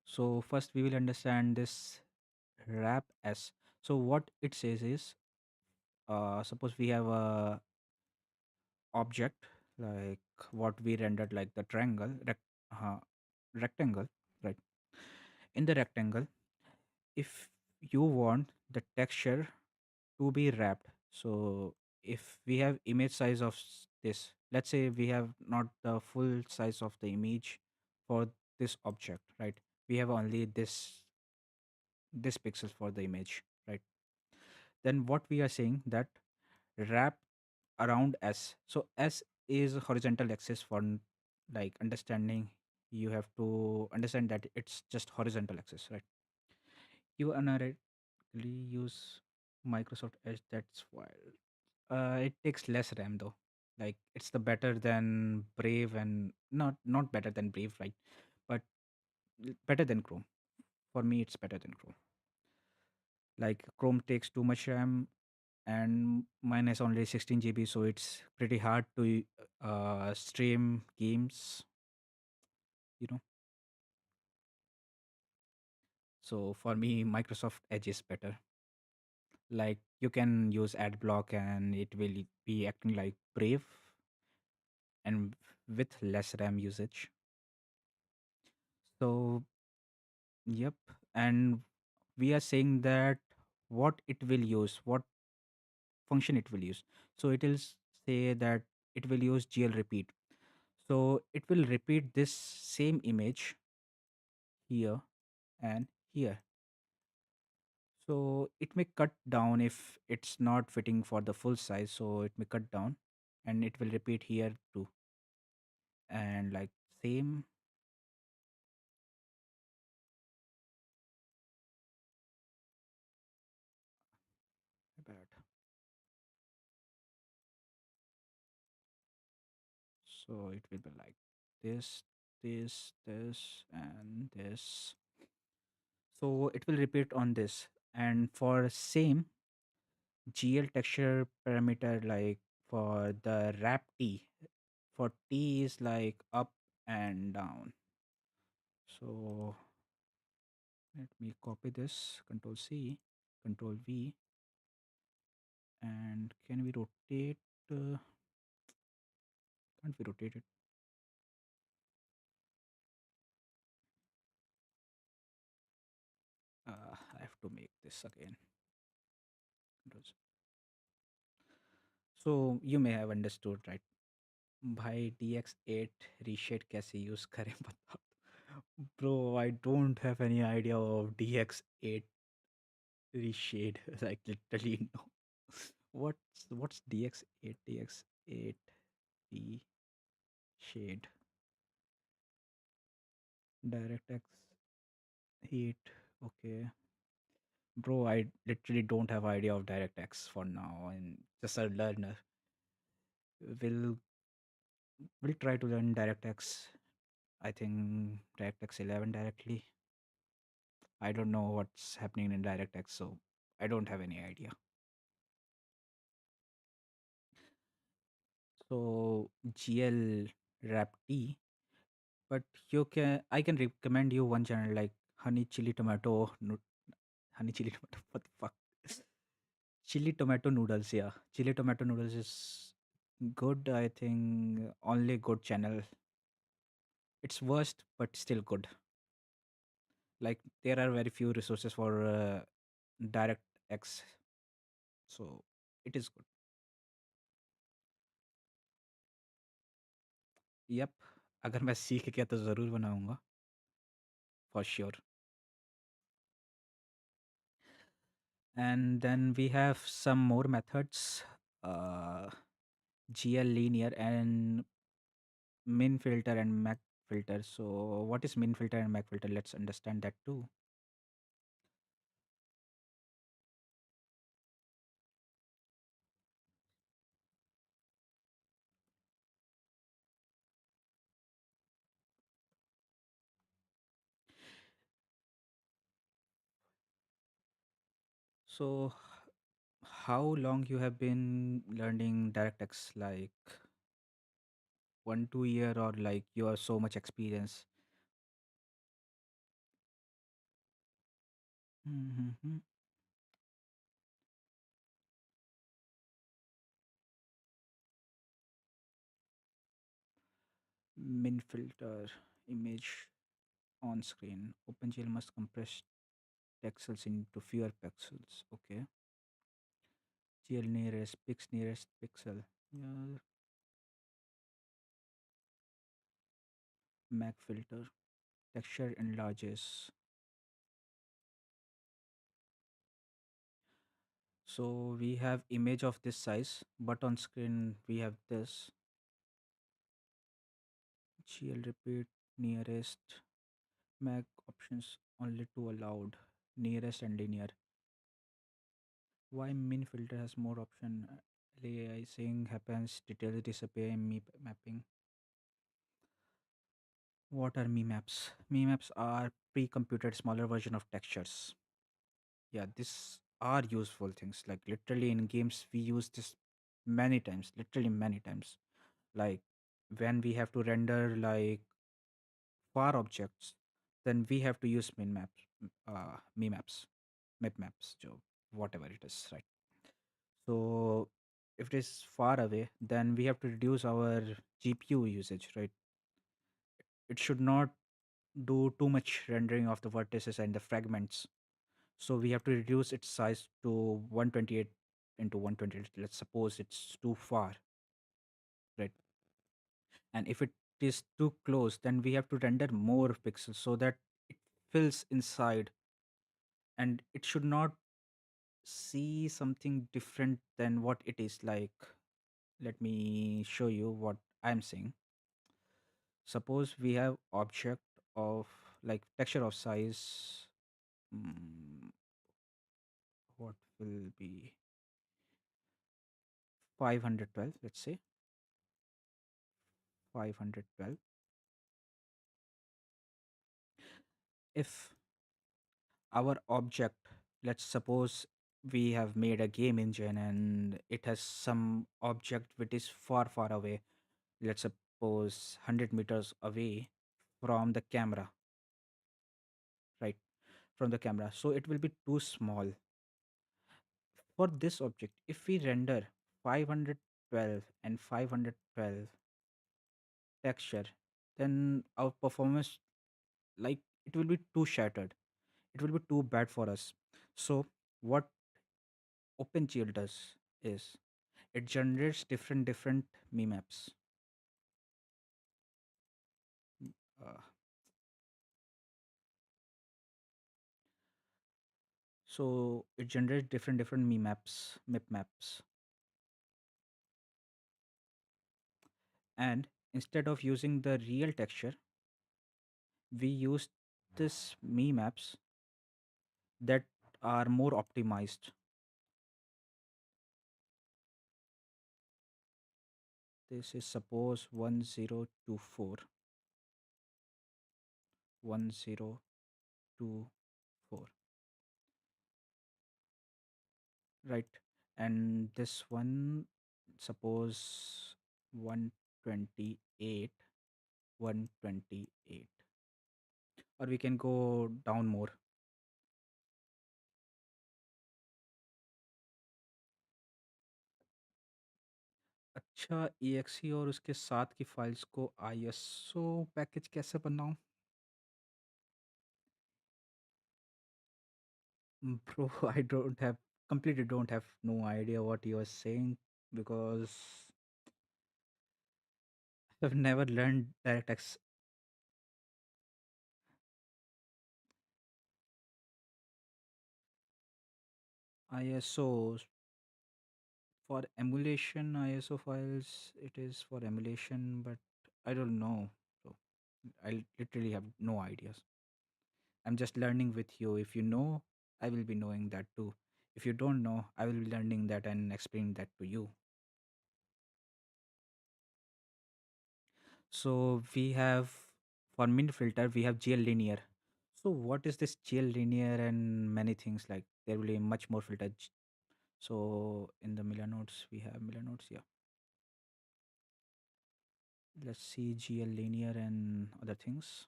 So first we will understand this wrap s. So what it says is, suppose we have a object like what we rendered, like the uh, rectangle, right? In the rectangle, if you want the texture to be wrapped, so if we have image size of this, let's say we have not the full size of the image for this object, right? We have only this pixels for the image, right? Then what we are saying that wrap around s. So s is horizontal axis for like understanding. You have to understand that it's just horizontal axis, right? You unironically use Microsoft Edge. That's why it takes less RAM though. Like it's the better than Brave, and not better than Brave, right? But better than Chrome. For me, it's better than Chrome. Like Chrome takes too much RAM, and mine is only 16 GB, so it's pretty hard to stream games, you know. So for me, Microsoft Edge is better. Like you can use ad block and it will be acting like Brave and with less RAM usage. So yep, and we are saying that what it will use, what function it will use. So it will say that it will use GL repeat. So it will repeat this same image here and here. So it may cut down if it's not fitting for the full size. So it may cut down and it will repeat here too. And like same bad. So it will be like this, this, and this. So it will repeat on this. And for same GL texture parameter, like for the wrap T, for T is like up and down. So let me copy this, Control C, Control V, and can we rotate? Can't we rotate it? I have to make this again. Control C. So you may have understood, right? भाई DX8 रीशेड कैसे use करें बताओ. Bro, I don't have any idea of DX8 reshade. Like literally no. What's DX8? DX8 reshade. DirectX 8. Okay. Bro, I literally don't have idea of DirectX for now, and just a learner. We'll try to learn DirectX. I think DirectX 11 directly. I don't know what's happening in DirectX, so I don't have any idea. So GL Rap T, but I can recommend you one channel like Honey Chili Tomato Honey Chili Tomato. What the fuck? Chili Tomato Noodles. Yeah, Chili Tomato Noodles is good. I think only good channel. It's worst, but still good. Like there are very few resources for DirectX, so it is good. Yep, अगर मैं सीख गया तो ज़रूर बनाऊंगा, for sure. And then we have some more methods, uh, GL linear and min filter and mac filter. So what is min filter and mac filter? Let's understand that too. So, how long you have been learning DirectX? Like 1 2 year, or like you have so much experience? Mm-hmm. Min filter image on screen. OpenGL must compress pixels into fewer pixels. Okay. GL nearest pixel. Yeah. Mac filter. Texture enlarges. So we have image of this size, but on screen we have this. GL repeat nearest. Mac options only two allowed. Nearest and linear. Why min filter has more option? Aliasing happens, details disappear in me mapping. What are me maps? Me maps are pre-computed smaller version of textures. Yeah, these are useful things. Like literally in games, we use this many times. Literally many times. Like when we have to render like far objects, then we have to use min maps, me maps, map maps, so whatever it is, right? So if it is far away, then we have to reduce our GPU usage, right? It should not do too much rendering of the vertices and the fragments. So we have to reduce its size to 128 into 128. Let's suppose it's too far, right? And if it is too close, then we have to render more pixels so that it fills inside, and it should not see something different than what it is. Like, let me show you what I'm saying. Suppose we have object of like texture of size, mm, what will be 512, let's say 512. If our object, let's suppose we have made a game engine and it has some object which is far away, let's suppose 100 meters away from the camera, right? From the camera, so it will be too small for this object. If we render 512 and 512 texture, then our performance, like, it will be too shattered, it will be too bad for us. So what OpenGL does is it generates different meme maps. uh, so it generates different meme maps, map maps. And instead of using the real texture, we use this meme maps that are more optimized. This is suppose 1024, 1024, right? And this one, suppose 128, 128, or we can go down more. अच्छा, exe और उसके साथ की files को ISO package कैसे बनाऊं? Bro, I don't have, completely don't have no idea what you are saying, because I've never learned DirectX. ISO for emulation, ISO files, it is for emulation, but I don't know. So I literally have no ideas. I'm just learning with you. If you know, I will be knowing that too. If you don't know, I will be learning that and explaining that to you. So we have, for min filter, we have GL linear. So what is this GL linear and many things like? there will be much more filters. So in the Miller nodes, we have Miller nodes. Yeah, let's see GL linear and other things.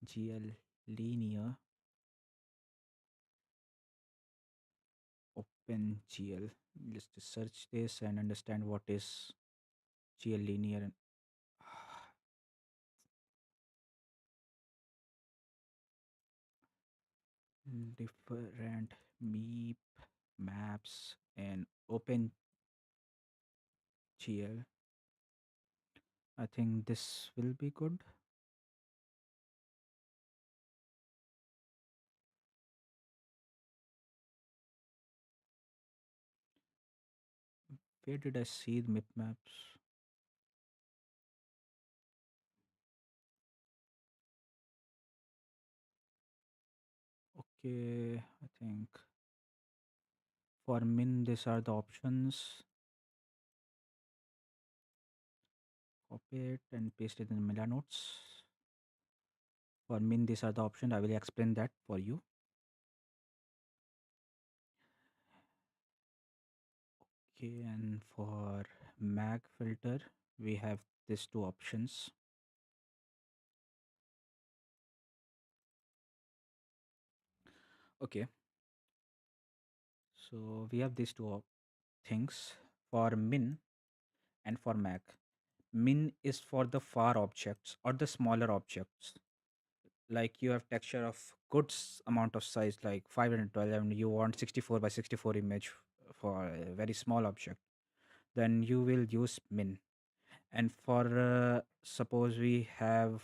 GL linear, OpenGL. Let's just search this and understand what is GL linear and different meep maps and OpenGL. I think this will be good. Where did I see the map maps? Okay, I think for min, these are the options. Copy it and paste it in Mila notes. For min, these are the options. I will explain that for you. Okay, and for mag filter, we have these two options. Okay, so we have these two things for min and for mag. Min is for the far objects or the smaller objects. Like you have texture of good amount of size, like 512, and you want 64 by 64 image for a very small object, then you will use min. And for suppose we have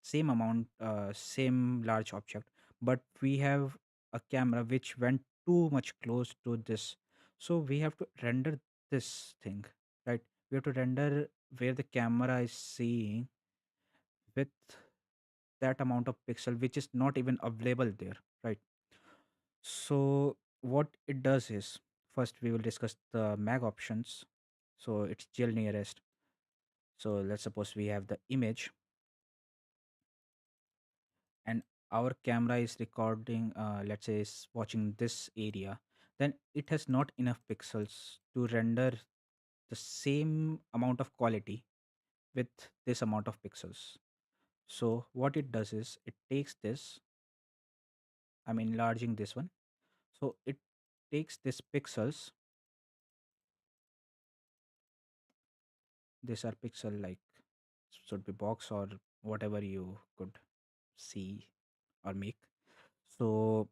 same amount, same large object, but we have a camera which went too much close to this, so we have to render this thing, right? We have to render where the camera is seeing with that amount of pixel which is not even available there, right? So what it does is, first we will discuss the mag options. So it's gel nearest. So let's suppose we have the image and our camera is recording, let's say is watching this area, then it has not enough pixels to render the same amount of quality with this amount of pixels. So what it does is it takes this, I'm enlarging this one. So it takes this pixels, these are pixel, like should be box or whatever you could see or make. So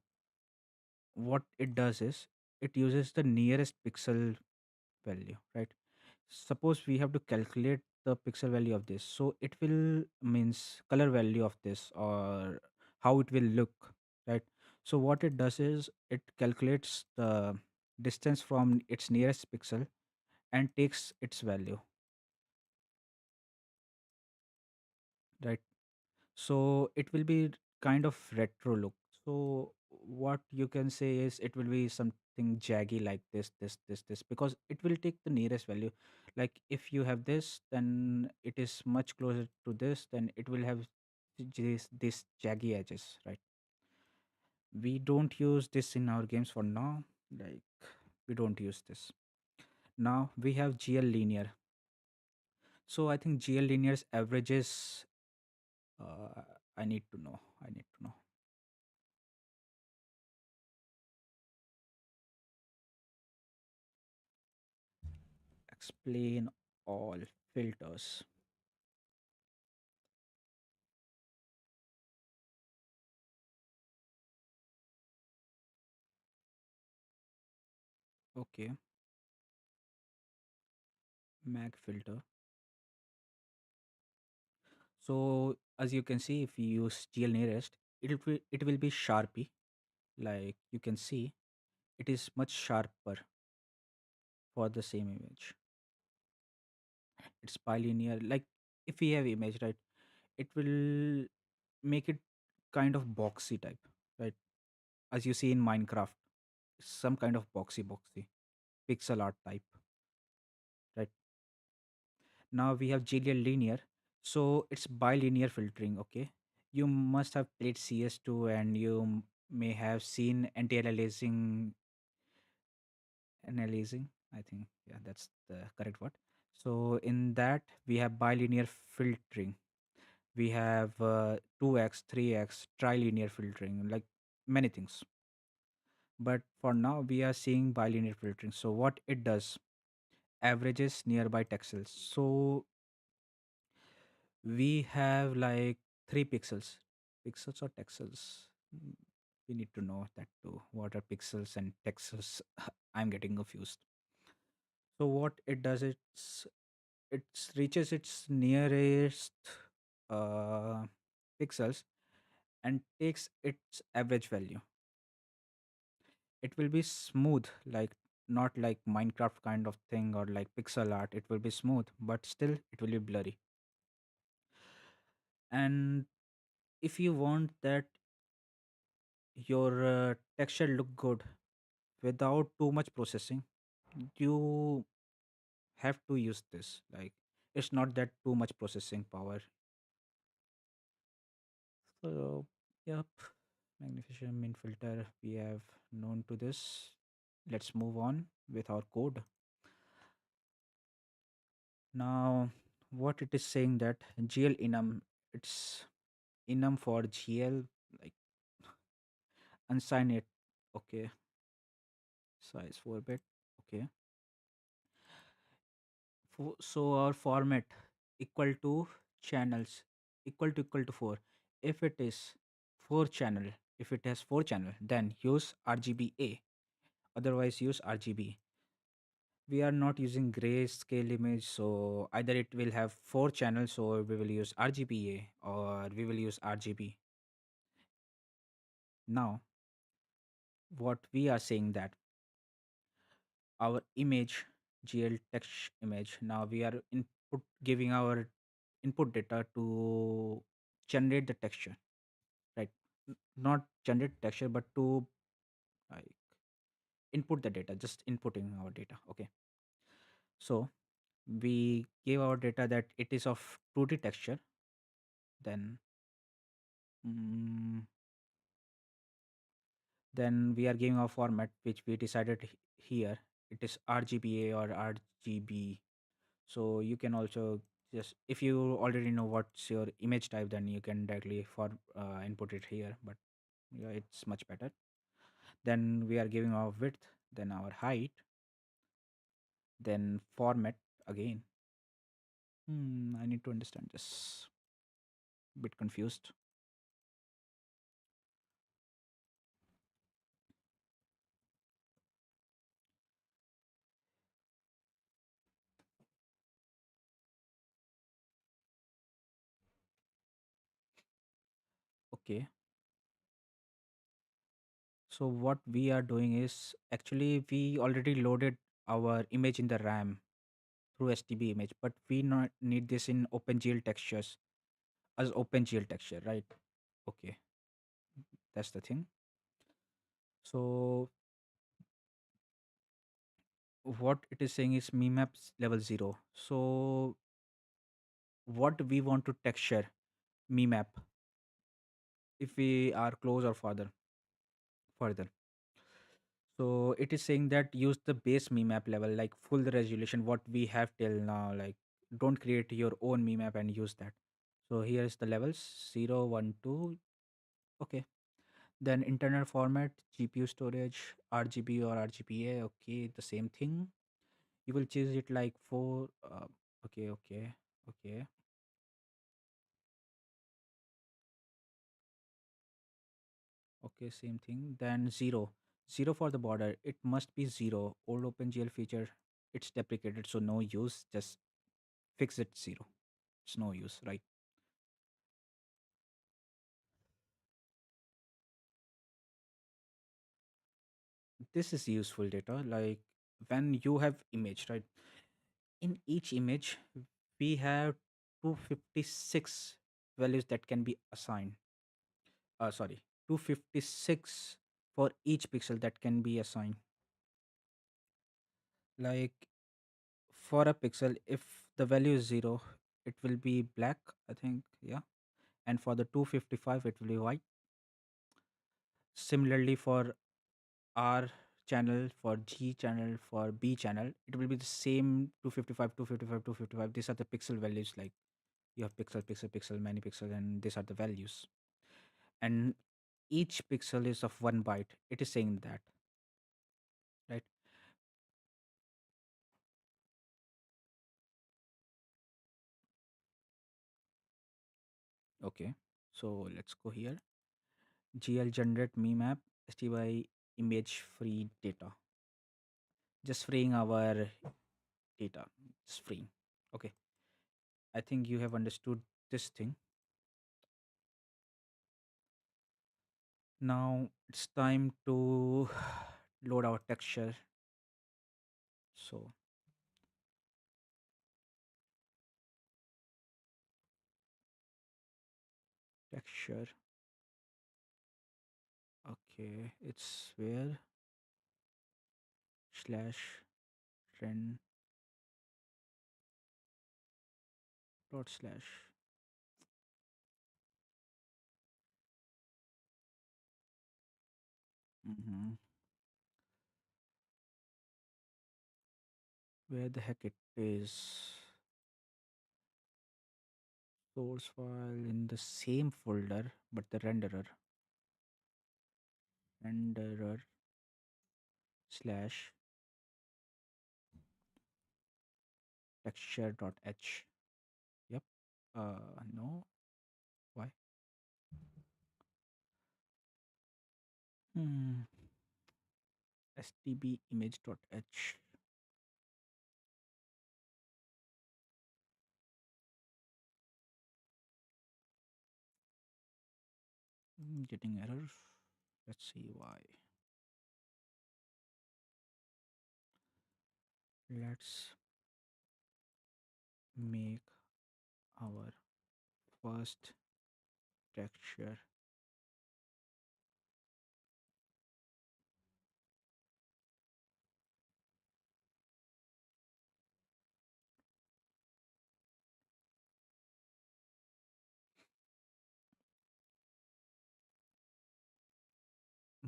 what it does is it uses the nearest pixel value, right? Suppose we have to calculate the pixel value of this, so it will means color value of this or how it will look, right? So what it does is it calculates the distance from its nearest pixel and takes its value, right? So it will be kind of retro look. So what you can say is it will be something jaggy like this, because it will take the nearest value. Like if you have this, then it is much closer to this, then it will have this jaggy edges, right? We don't use this in our games for now. Like we don't use this. Now we have GL linear. So I think GL linear's averages, uh, I need to know. I need to know. Explain all filters. Okay, mag filter. So as you can see, if you use GL nearest, it will be sharpy. Like you can see, it is much sharper for the same image. It's bilinear. Like if we have image, right, it will make it kind of boxy type, right? As you see in Minecraft, some kind of boxy pixel art type, right? Now we have GL linear. So it's bilinear filtering, okay? You must have played CS2 and you may have seen anti-aliasing. I think, yeah, that's the correct word. So in that we have bilinear filtering. We have 2x, 3x, trilinear filtering, like many things. But for now, we are seeing bilinear filtering. So what it does, averages nearby pixels. So we have like three pixels or texels. Mm, We need to know that too. What are pixels and texels? I'm getting confused. So what it does, it reaches its nearest uh, pixels and takes its average value. It will be smooth, like not like Minecraft kind of thing or like pixel art. It will be smooth, but still it will be blurry. And if you want that your texture look good without too much processing, you have to use this. Like it's not that too much processing power. So yep, magnification min filter. We have known to this. Let's move on with our code. Now, what it is saying that GL enum, it's enum for GL, like unsign it. Okay, size 4 bit. Okay, so our format equal to channels equal to 4. If it is 4 channel, if it has 4 channel, then use RGBA. Otherwise, use RGB. We are not using grayscale image, so either it will have 4 channels, or we will use RGBA, or we will use RGB. Now what we are saying that our image, GL text image, now we are input giving our input data to generate the texture, right? Not generate texture, but to like input the data, just inputting our data. Okay, so we gave our data that it is of 2D texture. Then mm, then we are giving a format which we decided here. It is RGBA or RGB. So you can also just, if you already know what's your image type, then you can directly for input it here. But yeah, it's much better. Then we are giving our width, then our height, then format again. I need to understand this. Bit confused. Okay, so what we are doing is, actually we already loaded our image in the RAM through STB image, but we not need this in OpenGL textures as OpenGL texture, right? Okay, that's the thing. So what it is saying is memaps level 0. So what we want to texture memap, if we are close or further. So it is saying that use the base memap level, like full resolution what we have till now. Like don't create your own memap and use that. So here is the levels 0, 1, 2. Okay. Then internal format, GPU storage, RGB or RGBA. Okay, the same thing. You will choose it like 4. Okay, okay, okay. Okay, same thing. Then 0. 0 for the border. It must be 0. Old OpenGL feature, it's deprecated, so no use. Just fix it 0. It's no use, right? This is useful data. Like when you have image, right? In each image, we have 256 values that can be assigned. Sorry, 256 for each pixel that can be assigned. Like for a pixel, if the value is 0, it will be black, I think. Yeah. and for the 255 it will be white. Similarly for R channel, for G channel, for B channel, it will be the same 255, 255, 255. These are the pixel values. Like you have pixel, pixel, pixel, many pixels, and these are the values. And each pixel is of 1 byte. It is saying that, right? Okay. So let's go here. GL generate me map STY image free data. Just freeing our data. Just freeing. Okay. I think you have understood this thing. Now it's time to load our texture. So texture. Okay, it's where slash trend dot slash. hmm Where the heck it is? Source file in the same folder, but the renderer slash texture dot h. Yep. No. Why? Hmm. stb image dot h. Getting error. Let's see why. Let's make our first texture.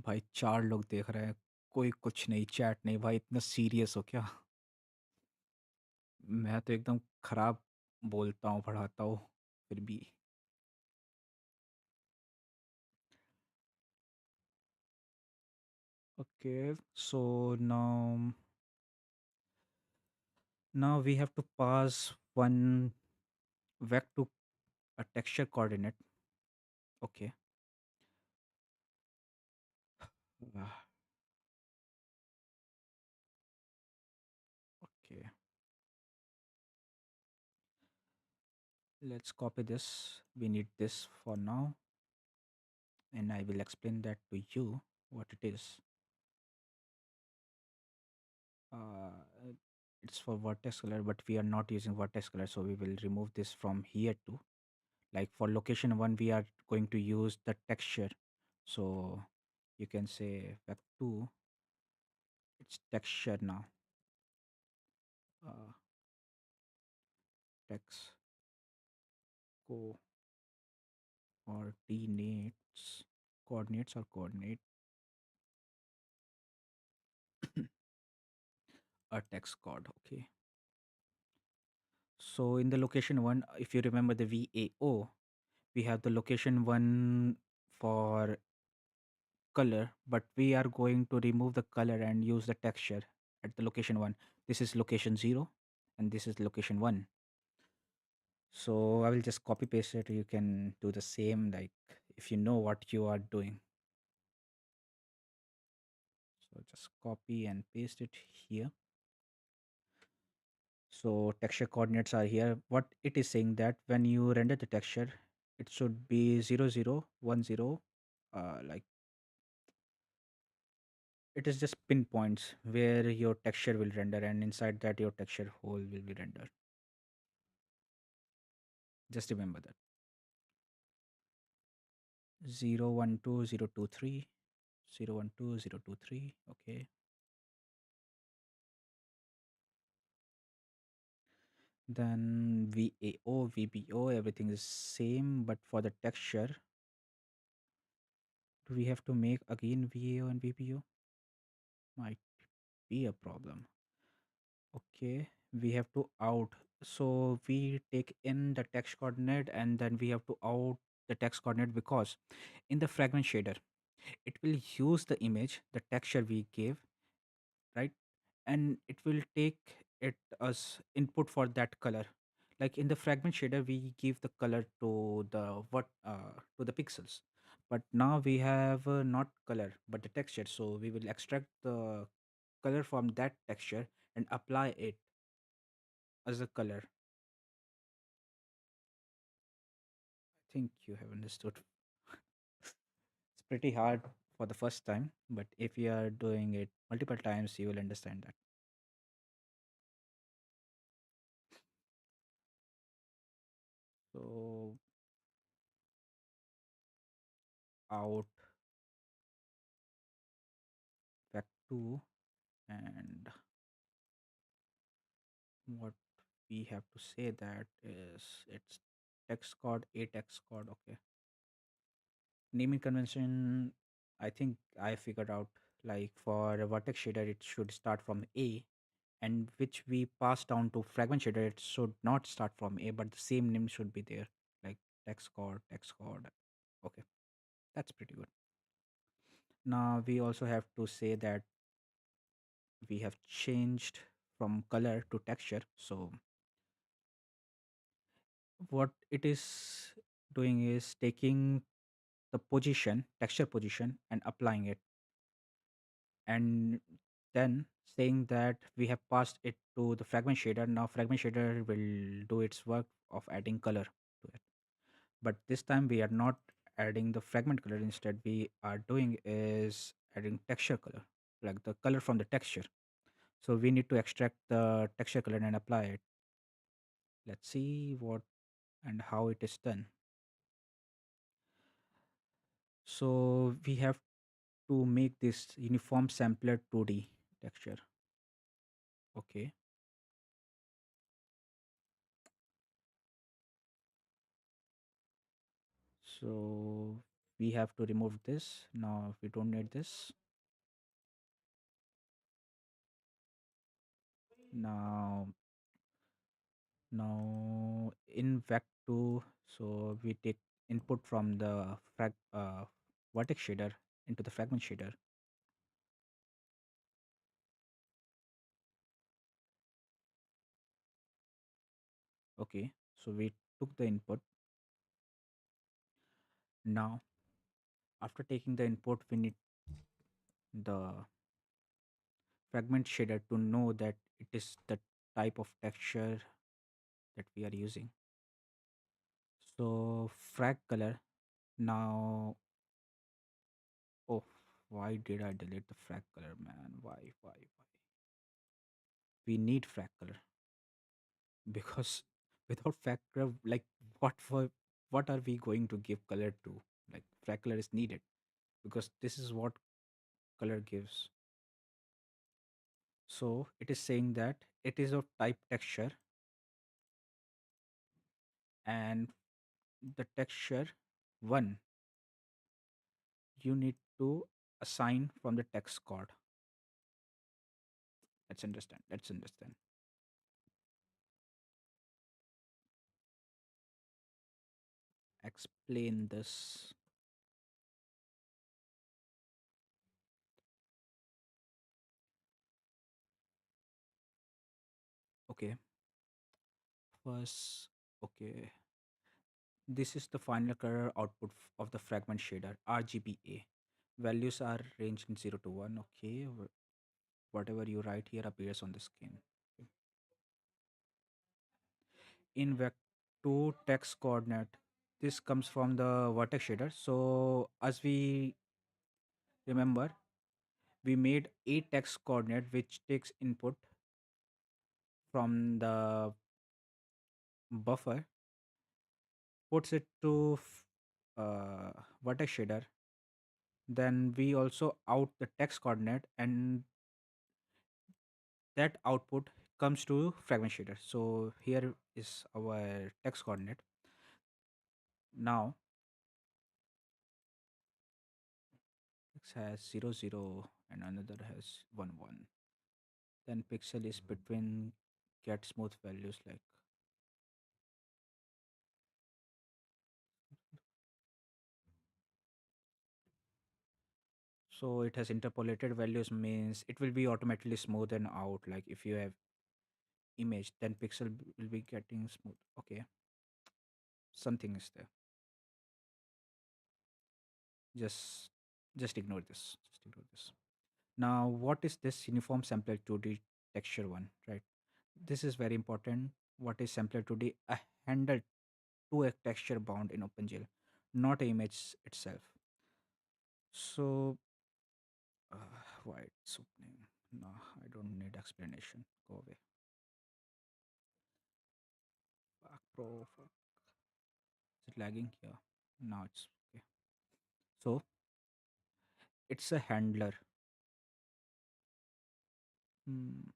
भाई 4 लोग देख रहे हैं, कोई कुछ नहीं, chat नहीं। भाई इतना सीरियस हो क्या? मैं तो एकदम खराब बोलता हूँ, पढ़ाता हूँ, फिर भी। Okay, so now we have to pass one vec to a texture coordinate. Okay. Ah, okay. Let's copy this. We need this for now, and I will explain that to you what it is. Uh, it's for vertex color, but we are not using vertex color, so we will remove this from here too. Like for location one, we are going to use the texture. So you can say vec2, it's texture now. Uh, text coordinates, coordinates or coordinate a text code. Okay. So in the location one, if you remember the VAO, we have the location one for color, but we are going to remove the color and use the texture at the location one. This is location zero and this is location one. So I will just copy paste it. You can do the same, like if you know what you are doing. So just copy and paste it here. So texture coordinates are here. What it is saying that when you render the texture, it should be 0010. Like it is just pinpoints where your texture will render, and inside that your texture hole will be rendered. Just remember that 012023, 012023. Okay. Then VAO, VBO, everything is same, but for the texture, do we have to make again VAO and VBO? Might be a problem. Okay, we have to out. So we take in the text coordinate and then we have to out the text coordinate, because in the fragment shader, it will use the image, the texture we gave, right? And it will take it as input for that color. Like in the fragment shader, we give the color to the to the pixels, but now we have not color but the texture. So we will extract the color from that texture and apply it as a color. I think you have understood. It's pretty hard for the first time, but if you are doing it multiple times, you will understand that. So out fact 2, and what we have to say that is it's text code, a text code. Okay, naming convention, I think I figured out. Like for a vertex shader, it should start from a, and which we pass down to fragment shader, it should not start from a, but the same name should be there, like text code, text code. Okay, that's pretty good. Now we also have to say that we have changed from color to texture. So what it is doing is taking the position, texture position, and applying it, and then saying that we have passed it to the fragment shader. Now fragment shader will do its work of adding color to it, but this time we are not adding the fragment color. Instead we are doing is adding texture color, like the color from the texture. So we need to extract the texture color and apply it. Let's see what and how it is done. So we have to make this uniform sampler 2D texture. Okay, so we have to remove this. Now we don't need this. Now, now in vec2, so we take input from the vertex shader into the fragment shader. Okay, so we took the input. Now after taking the input, we need the fragment shader to know that it is the type of texture that we are using. So frag color. Now, oh, why did I delete the frag color, man? Why? We need frag color because without frag color, like what are we going to give color to? Like frag color is needed because this is what color gives. So it is saying that it is of type texture, and the texture one you need to assign from the text code. Let's understand. Let's understand. Explain this. Okay. First, okay. This is the final color output of the fragment shader, RGBA. Values are ranged in 0 to 1. Okay. Whatever you write here appears on the screen. Okay. In vec2 text coordinate, this comes from the vertex shader. So, as we remember, we made a text coordinate which takes input from the buffer, puts it to vertex shader. Then we also out the text coordinate, and that output comes to fragment shader. So here is our text coordinate. Now x has 0 0 and another has 1 1. Then pixel is between get smooth values like, so it has interpolated values means it will be automatically smoothen out. Like if you have image, then pixel will be getting smooth. Okay, something is there. Just just ignore this. Just ignore this. Now, what is this uniform sampler 2D texture one, right? This is very important. What is sampler 2D? A handle to a texture bound in OpenGL, not a image itself. So, why it's opening? No, I don't need explanation. Go away. Back Pro. Is it lagging? Yeah. Now it's okay. So, it's a handler. Hmm,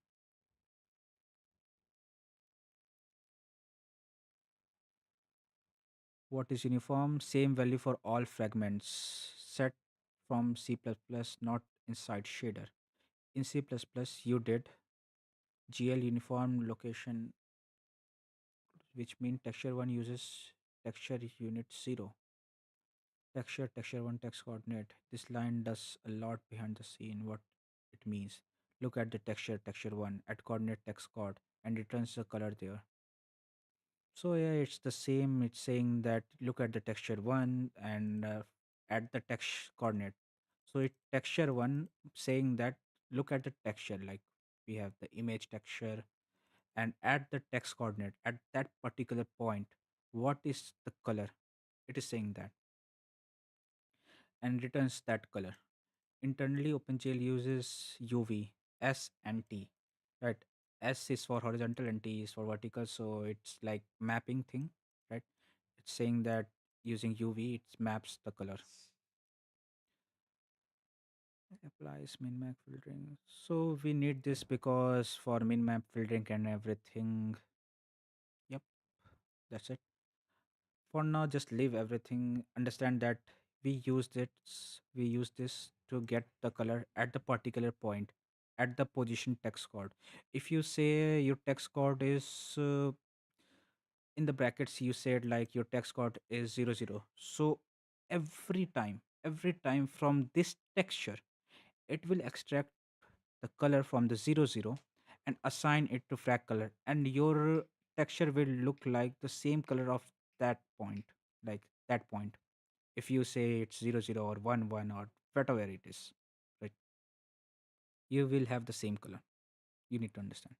What is uniform? Same value for all fragments. Set from C++, not inside shader. In C++, you did GL uniform location, which means texture 1 uses texture unit 0. Texture 1 text coordinate. This line does a lot behind the scene. What it means. Look at the texture 1 at coordinate text chord and returns the color there. So yeah, it's the same. It's saying that look at the texture one and at the text coordinate. So it texture one saying that look at the texture, like we have the image texture, and at the text coordinate at that particular point, what is the color? It is saying that and returns that color. Internally, OpenGL uses UV, S and T, right? S is for horizontal and T is for vertical, so it's like mapping thing, right? It's saying that using UV, it maps the color. Applies min map filtering. So we need this because for min map filtering and everything. Yep, that's it. For now, just leave everything. Understand that we use we use this to get the color at the particular point at the position text code. If you say your text code is in the brackets, you said like your text code is 00. So every time from this texture, it will extract the color from the 00 and assign it to frag color, and your texture will look like the same color of that point, like that point. If you say it's 00 or 11 or whatever it is, right, you will have the same color. You need to understand.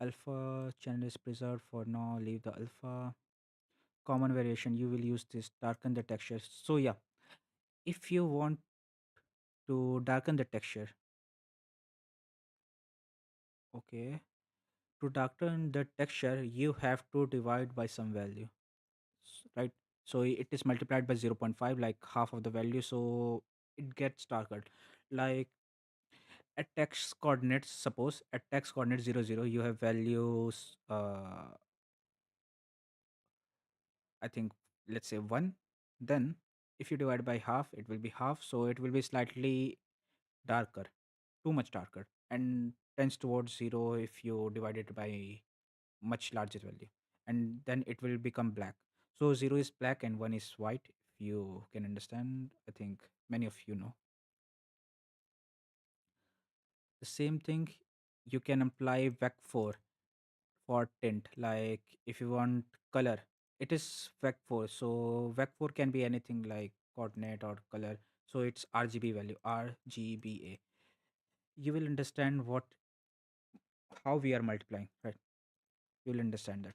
Alpha channel is preserved for now. Leave the alpha. Common variation, you will use this darken the texture. So yeah, if you want to darken the texture, okay, to darken the texture you have to divide by some value, right? So it is multiplied by 0.5, like half of the value, so it gets darker. Like at text coordinates, suppose at text coordinate 00 you have values, I think, let's say 1. Then if you divide by half, it will be half, so it will be slightly darker, too much darker, and tends towards 0 if you divide it by much larger value, and then it will become black. So 0 is black and 1 is white, if you can understand. I think many of you know the same thing. You can apply vec4 for tint. Like if you want color, it is vec4. So vec4 can be anything like coordinate or color. So it's RGB value, RGBA. You will understand what how we are multiplying, right? You will understand that.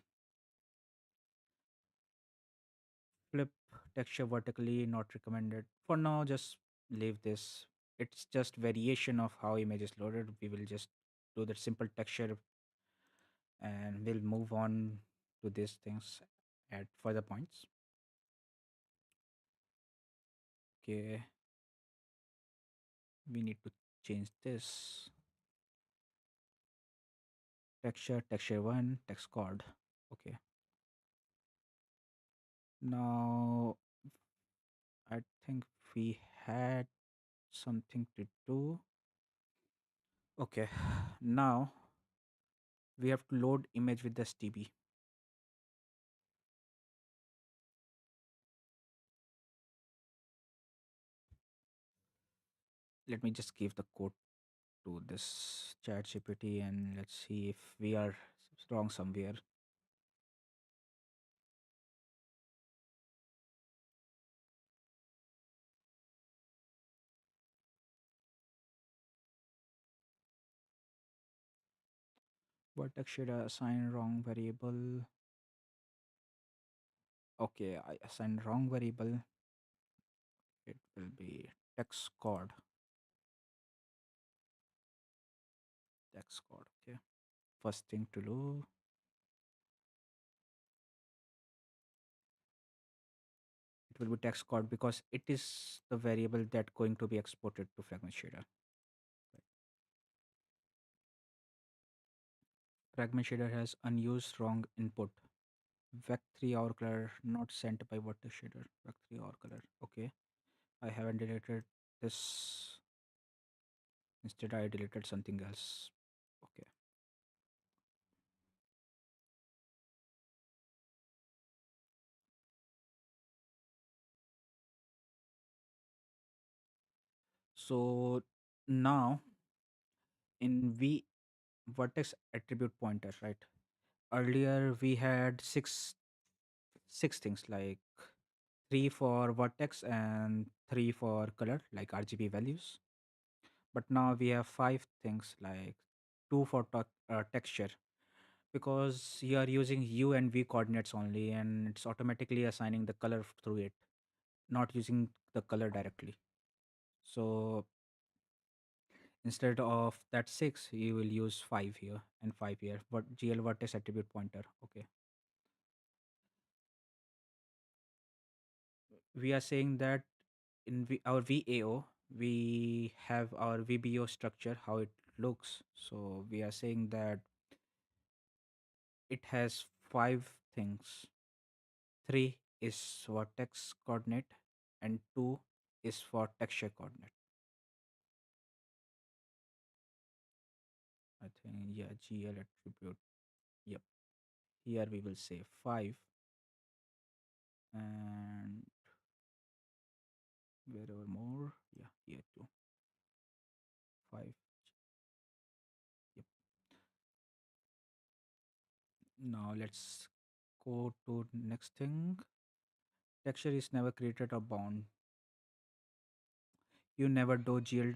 Flip texture vertically, not recommended. For now, just leave this. It's just variation of how image is loaded. We will just do the simple texture and we'll move on to these things at further points. Okay. We need to change this texture 1 text card. Okay, now I think we had something to do. Okay, now we have to load image with the stb. Let me just give the code to this chat gpt and let's see if we are wrong somewhere. Vertex should assign wrong variable. Okay, I assigned wrong variable. It will be text code. Text code. Okay. First thing to do, it will be text code because it is the variable that going to be exported to fragment shader. Fragment shader has unused wrong input. Vec3 or color not sent by vertex shader. Vec3 or color. Okay. I haven't deleted this. Instead, I deleted something else. Okay. So now in V vertex attribute pointer, right? Earlier we had six things like three for vertex and three for color, like RGB values. But now we have five things like two for texture because you are using U and V coordinates only, and it's automatically assigning the color through it, not using the color directly. So instead of that six, you will use five here and five here. But GL vertex attribute pointer. Okay, we are saying that in our VAO, we have our VBO structure, how it looks. So we are saying that it has five things. Three is vertex coordinate, and two is for texture coordinate. I think, yeah, GL attribute. Yep. Here we will say five, and wherever more, yeah, here too. Five. Yep. Now let's go to next thing. Texture is never created or bound. You never do GL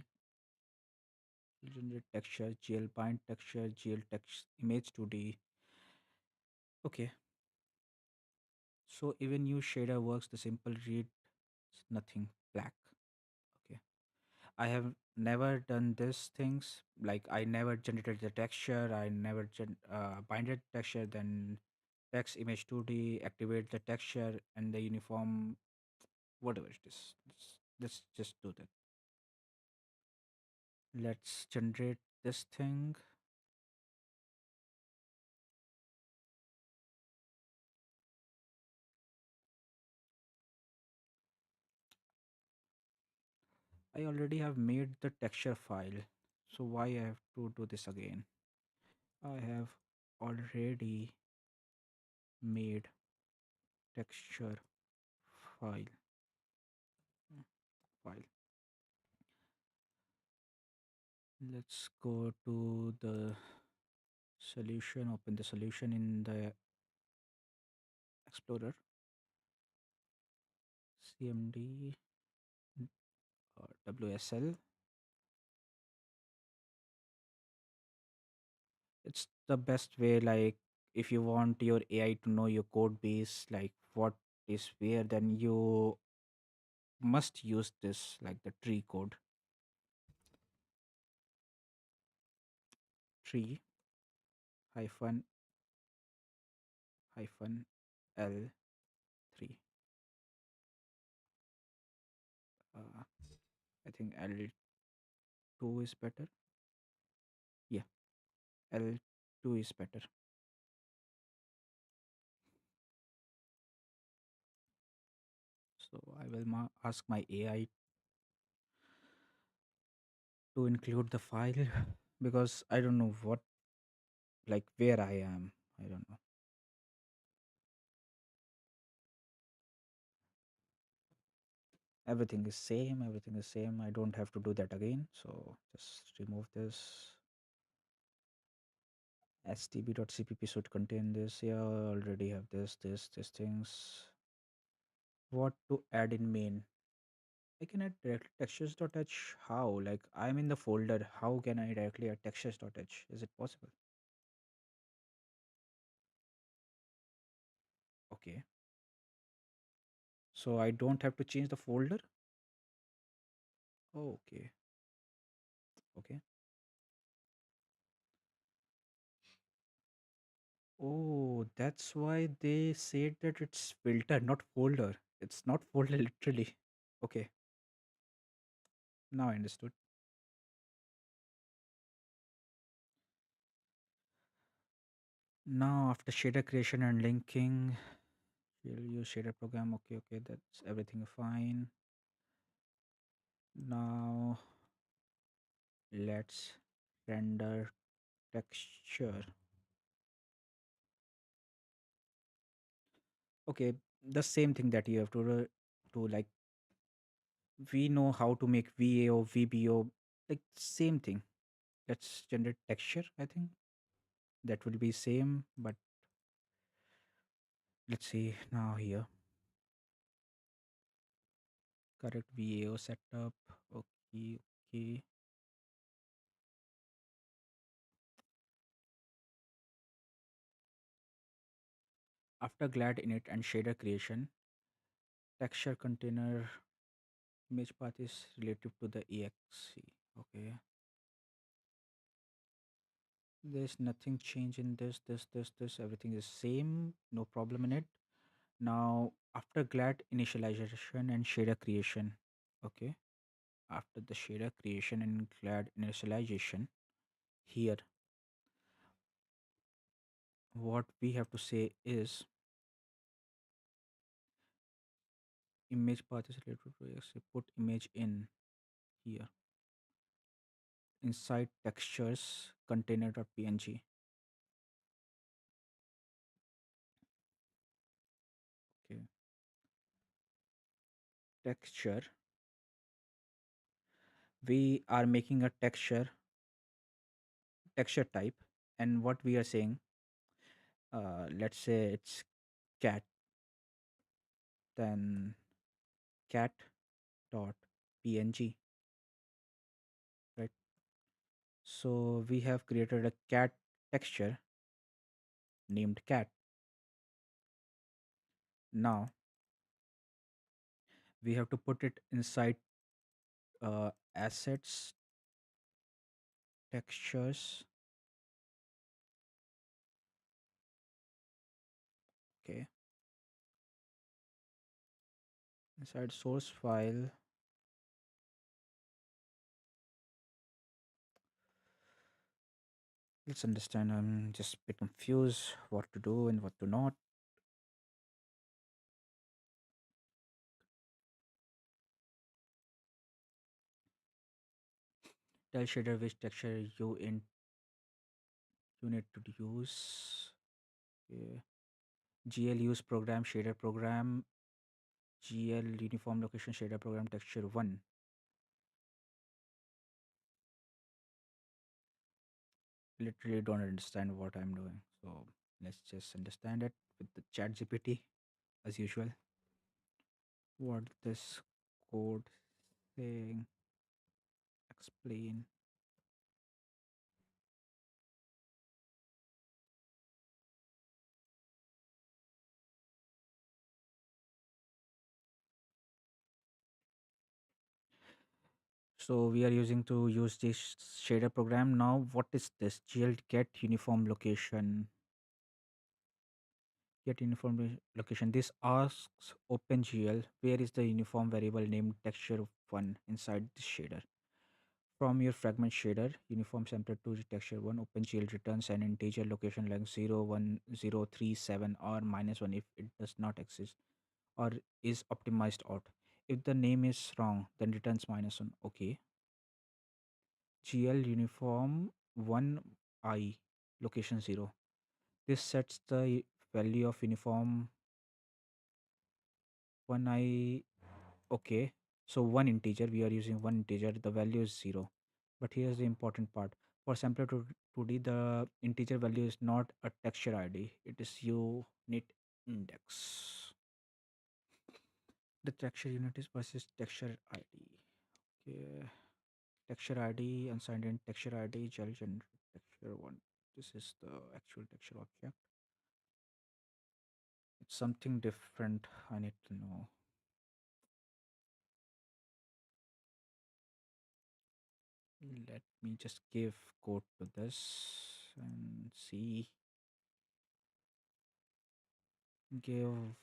generate texture, GL bind texture, GL text image 2D. Okay, so even new shader works. The simple read nothing black. Okay, I have never done these things. Like I never generated the texture. I never binded texture. Then text image 2D activate the texture and the uniform whatever it is. Let's just do that. Let's generate this thing. I already have made the texture file, so why I have to do this again? I have already made texture file. File. Let's go to the solution. Open the solution in the Explorer. CMD WSL. It's the best way. Like if you want your AI to know your code base, like what is where, then you must use this, like the tree code. Tree hyphen hyphen L3. Uh, I think L L2 is better. Yeah, L2 is better. So I will ask my AI to include the file because I don't know what, like, where I am. I don't know. Everything is same. Everything is same. I don't have to do that again. So just remove this. stb.cpp should contain this. Yeah, I already have this things. What to add in main? I can add direct textures.h. How? Like, I'm in the folder. How can I directly add textures.h? Is it possible? Okay. So I don't have to change the folder? Oh, okay. Okay. Oh, that's why they said that it's filter, not folder. It's not folder literally. Okay. Now I understood. Now after shader creation and linking, we'll use shader program. Okay, okay, that's everything fine. Now let's render texture. Okay, the same thing that you have to like, we know how to make VAO, VBO, like same thing. Let's generate texture, I think. That will be same, but let's see now here. Correct VAO setup. Okay, okay. After glad init and shader creation, texture container image path is relative to the exe. Okay. There's nothing change in this. Everything is same. No problem in it. Now, after glad initialization and shader creation, okay, after the shader creation and glad initialization, here, what we have to say is image path is related to exe. Put image in here inside textures container.png. Okay, texture. We are making a texture type, and what we are saying, let's say it's cat, then cat dot png, right? So we have created a cat texture named cat. Now we have to put it inside assets textures. Okay, inside source file. Let's understand. I'm just a bit confused what to do and what to not. Tell shader which texture you need to use. Okay. GL use program shader program. GL uniform location shader program texture 1. Literally don't understand what I'm doing. So let's just understand it with the chat GPT as usual. What this code saying, explain. So we are using to use this shader program. Now what is this? GL get uniform location. Get uniform location. This asks OpenGL where is the uniform variable named texture 1 inside the shader. From your fragment shader, uniform sampler to texture 1, OpenGL returns an integer location like 01037 or -1 if it does not exist or is optimized out. If the name is wrong, then returns -1. Okay. GL uniform 1I location 0. This sets the value of uniform 1I. Okay. So one integer, we are using one integer, the value is 0. But here's the important part. For sampler to 2D, the integer value is not a texture ID, it is unit index. The texture unit is versus texture ID. Okay. Texture ID, unsigned in texture ID, gel generate texture 1. This is the actual texture object. It's something different. I need to know. Let me just give code to this and see. Give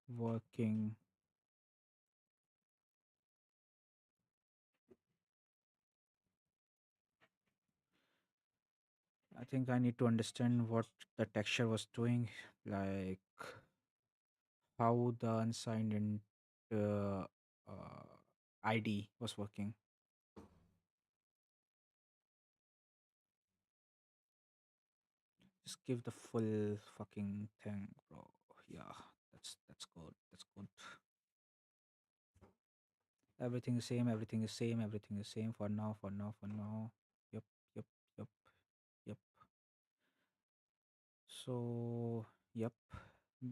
working. I think I need to understand what the texture was doing, like how the unsigned in ID was working. Just give the full fucking thing, bro. Yeah, that's good. That's good. Everything is same. Everything is same. Everything is same for now. For now. For now. Yep. Yep. Yep. Yep. So yep,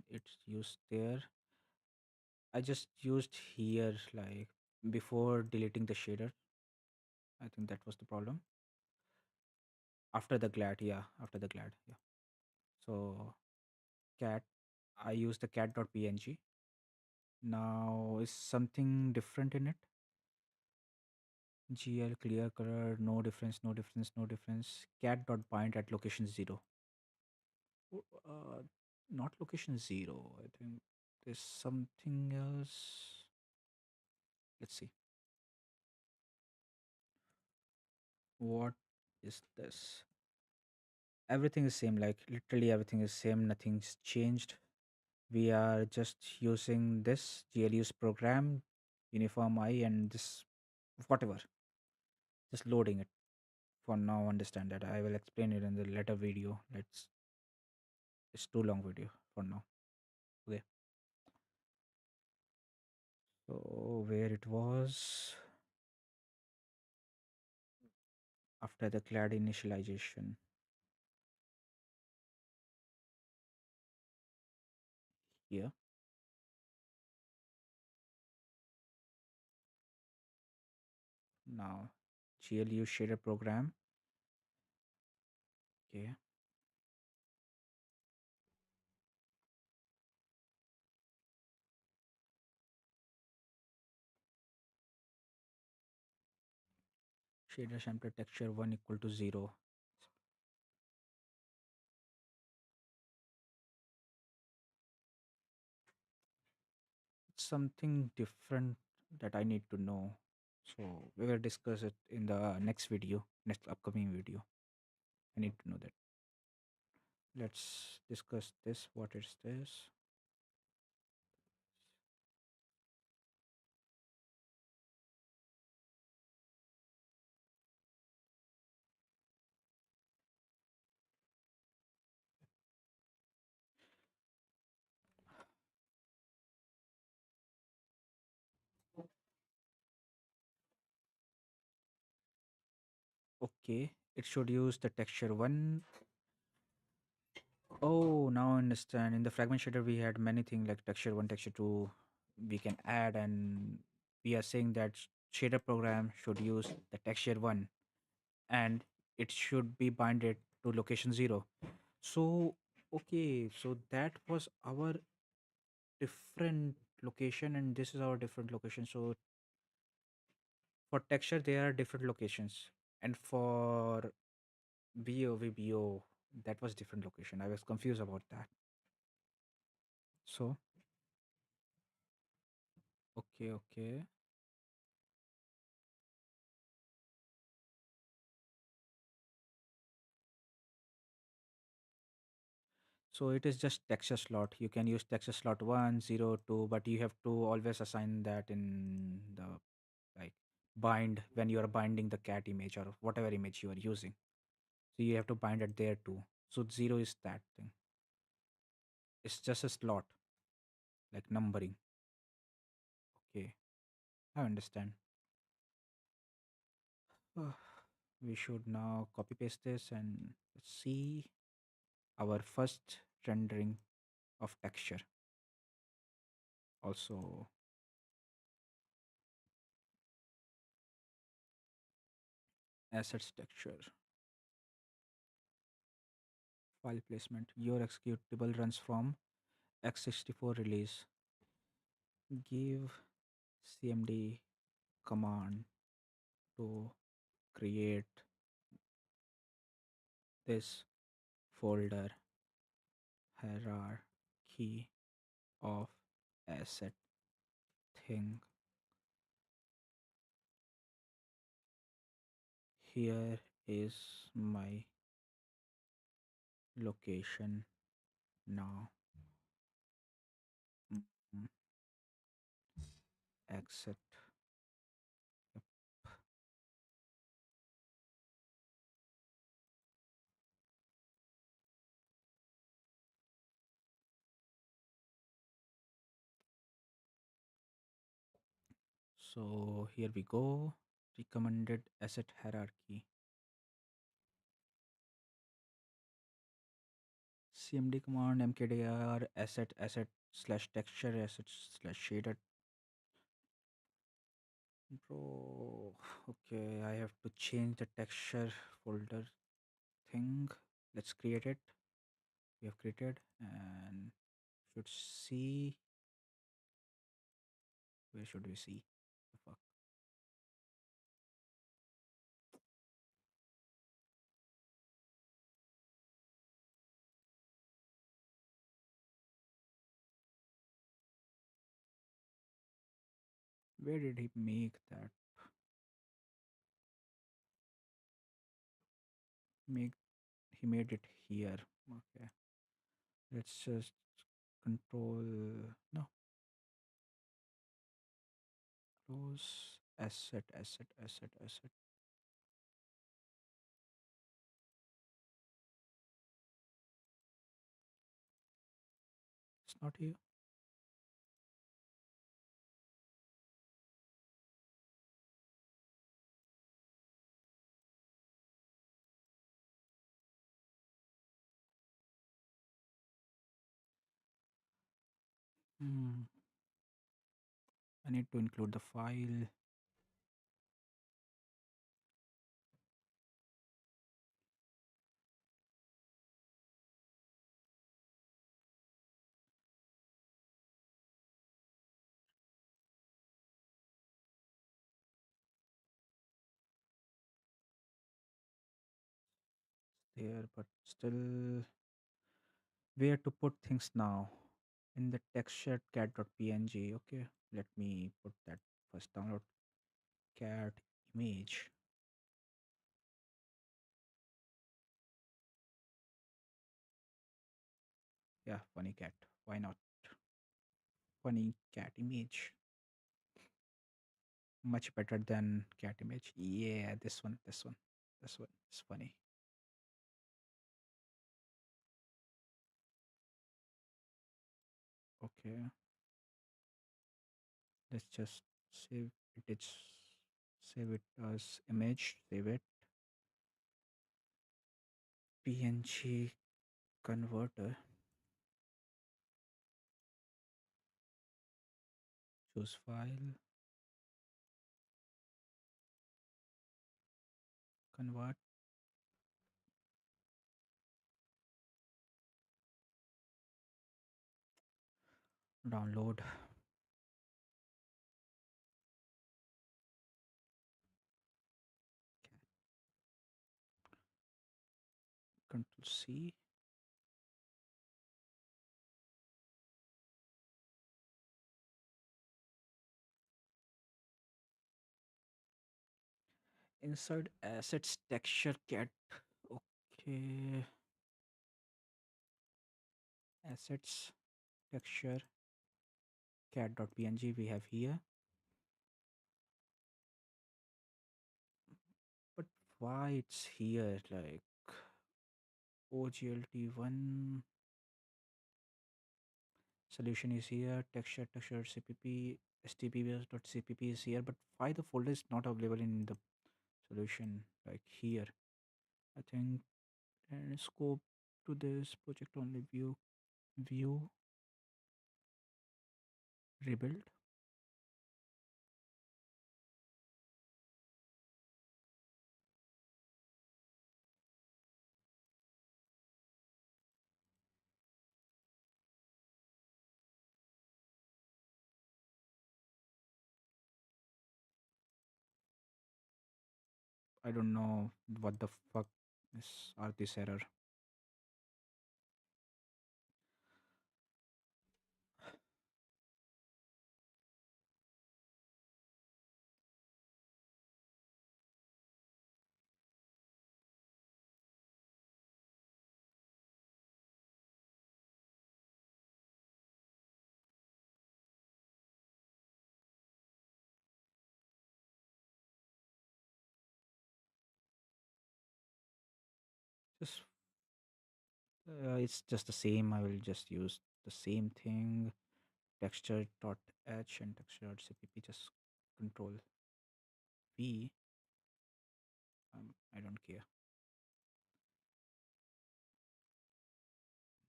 it's used there. I just used here like before deleting the shader. I think that was the problem. After the glad, yeah, after the glad, yeah. So cat, I used the cat.png. Now is something different in it. GL clear color, no difference, no difference, no difference. Cat.bind at location 0. Not location 0. I think there's something else. Let's see. What is this? Everything is same, like literally everything is same, nothing's changed. We are just using this GLU's program, uniform I, and this whatever, just loading it. For now, understand that. I will explain it in the later video. It's too long video for now. Okay. So where it was after the clad initialization here. Now GLU shader program. Okay. Shader sampler texture 1 equal to 0. It's something different that I need to know. So we will discuss it in the next video, next upcoming video. I need to know that. Let's discuss this. What is this? Okay, it should use the texture one. Oh, now I understand. In the fragment shader, we had many things like texture one, texture two. We can add, and we are saying that shader program should use the texture one, and it should be binded to location 0. So okay, so that was our different location, and this is our different location. So for texture there are different locations, and for BO that was different location. I was confused about that. So okay, okay. So it is just texture slot. You can use texture slot 1, 0, 2, but you have to always assign that in the like bind when you are binding the cat image or whatever image you are using. So you have to bind it there too. So 0 is that thing. It's just a slot, like numbering. Okay, I understand. Uh, we should now copy paste this and let's see our first rendering of texture. Also, assets texture, file placement. Your executable runs from x64 release. Give cmd command to create this folder hierarchy of asset thing. Here is my location now. Mm, Exit. Yep. So here we go. Recommended asset hierarchy. CMD command mkdir asset slash texture asset slash shader. Bro, okay, I have to change the texture folder thing. Let's create it. We have created and should see. Where should we see? The fuck. Where did he make that? Make he made it here. Okay. Let's just control no close asset. It's not here. Hmm. I need to include the file. There, but still where to put things now? In the texture cat.png. Okay, let me put that first. Download cat image. Yeah, funny cat. Why not? Funny cat image. Much better than cat image. Yeah, this one is funny. Okay, let's just save it. It's save it as image. Save it. PNG converter. Choose file. Convert. Download. Control C. Inside assets texture cat. Okay. assets, texture, cat.png we have here. But why it's here? Like OGLT1 solution is here, texture cpp, stpbs.cpp is here, but why the folder is not available in the solution like here? I think and scope to this project only view rebuild. I don't know what the fuck is are this error. Just it's just the same. I will just use the same thing. Texture.h and texture.cpp. Just control V. I don't care.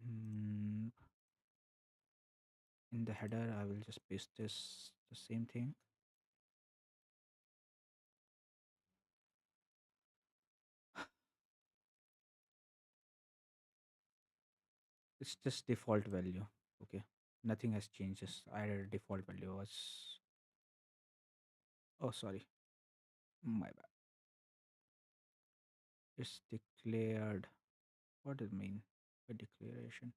Mm, in the header, I will just paste this the same thing. It's just default value. Okay, nothing has changed. Just added default value was. Oh, sorry, my bad. It's declared. What does it mean by declaration?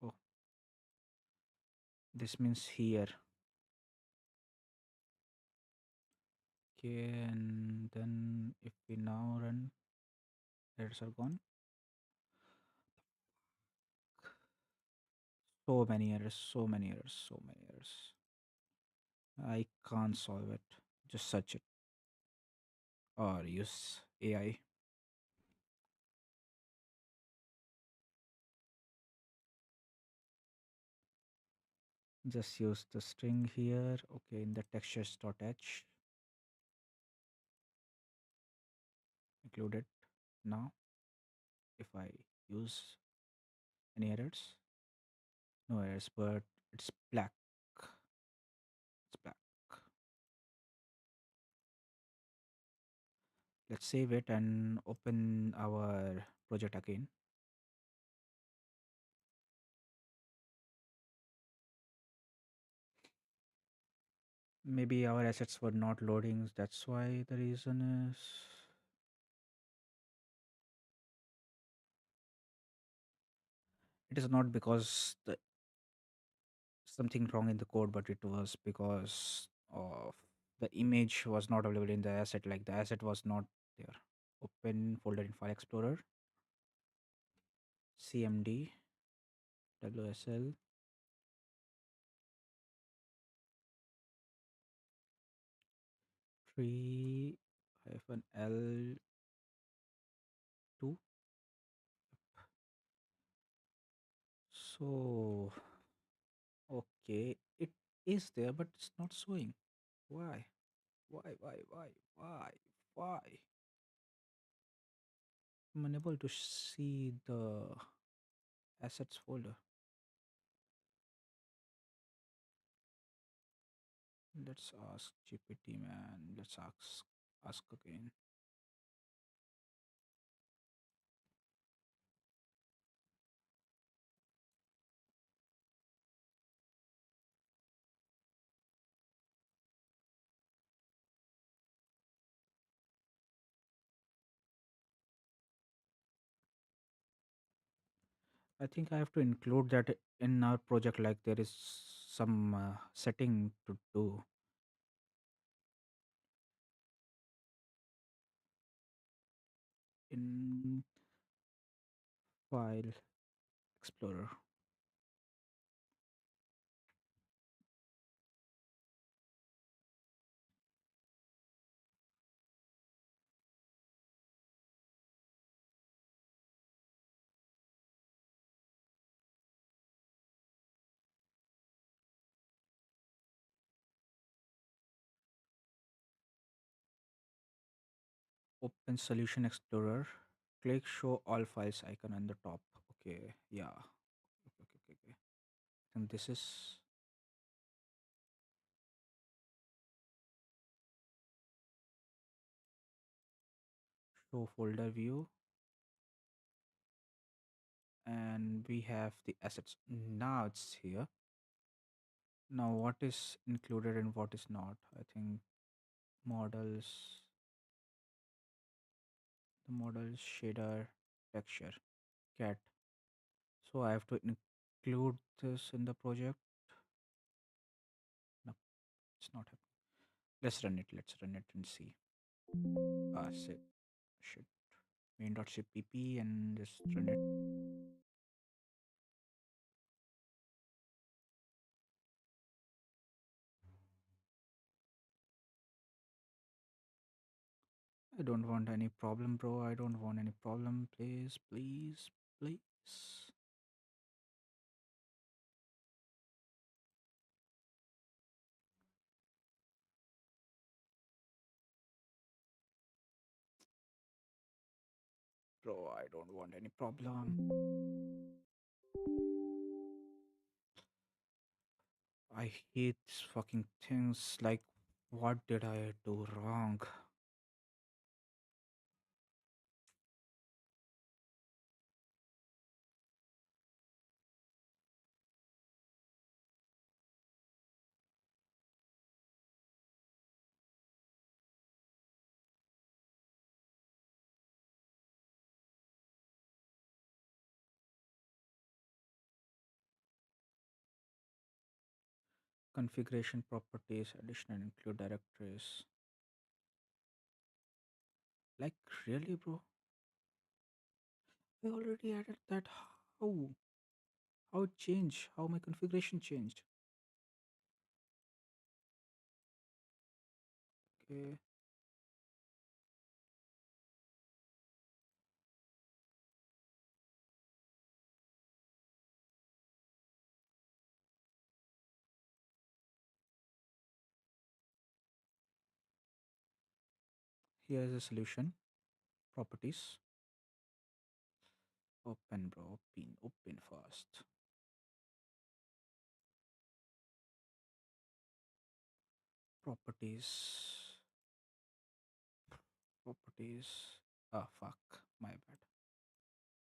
Oh, this means here. Okay, and then if we now run, errors are gone. So many errors, so many errors, so many errors. I can't solve it. Just search it or use AI. Just use the string here. Okay, in the textures.h, include it now. If I use any errors, no errors, but it's black. It's black. Let's save it and open our project again. Maybe our assets were not loading. That's why the reason is. It is not because the something wrong in the code, but it was because of the image was not available in the asset. Like the asset was not there. Open folder in File Explorer, CMD, WSL, tree hyphen L2. So okay, it is there, but it's not showing. Why? Why? Why? I'm unable to see the assets folder. Let's ask GPT, man. Let's ask again. I think I have to include that in our project. Like there is some setting to do. In File Explorer. Open Solution Explorer. Click Show All Files icon on the top. Okay, yeah. Okay. And this is Show Folder View, and we have the assets. Now it's here. Now, what is included and what is not? I think models, the model shader, texture, cat. So I have to include this in the project. No, it's not happening. Let's run it. Let's run it and see. Ah, shit. Main.cpp and just run it. I don't want any problem, bro. I don't want any problem. Please. Bro, I don't want any problem. I hate these fucking things. Like, what did I do wrong? Configuration properties, additional include directories. Like, really, bro? I already added that. How? How it changed? How my configuration changed? Okay. Here's the solution. Properties. Open, bro. Open fast. Properties. Properties. Ah, fuck. My bad.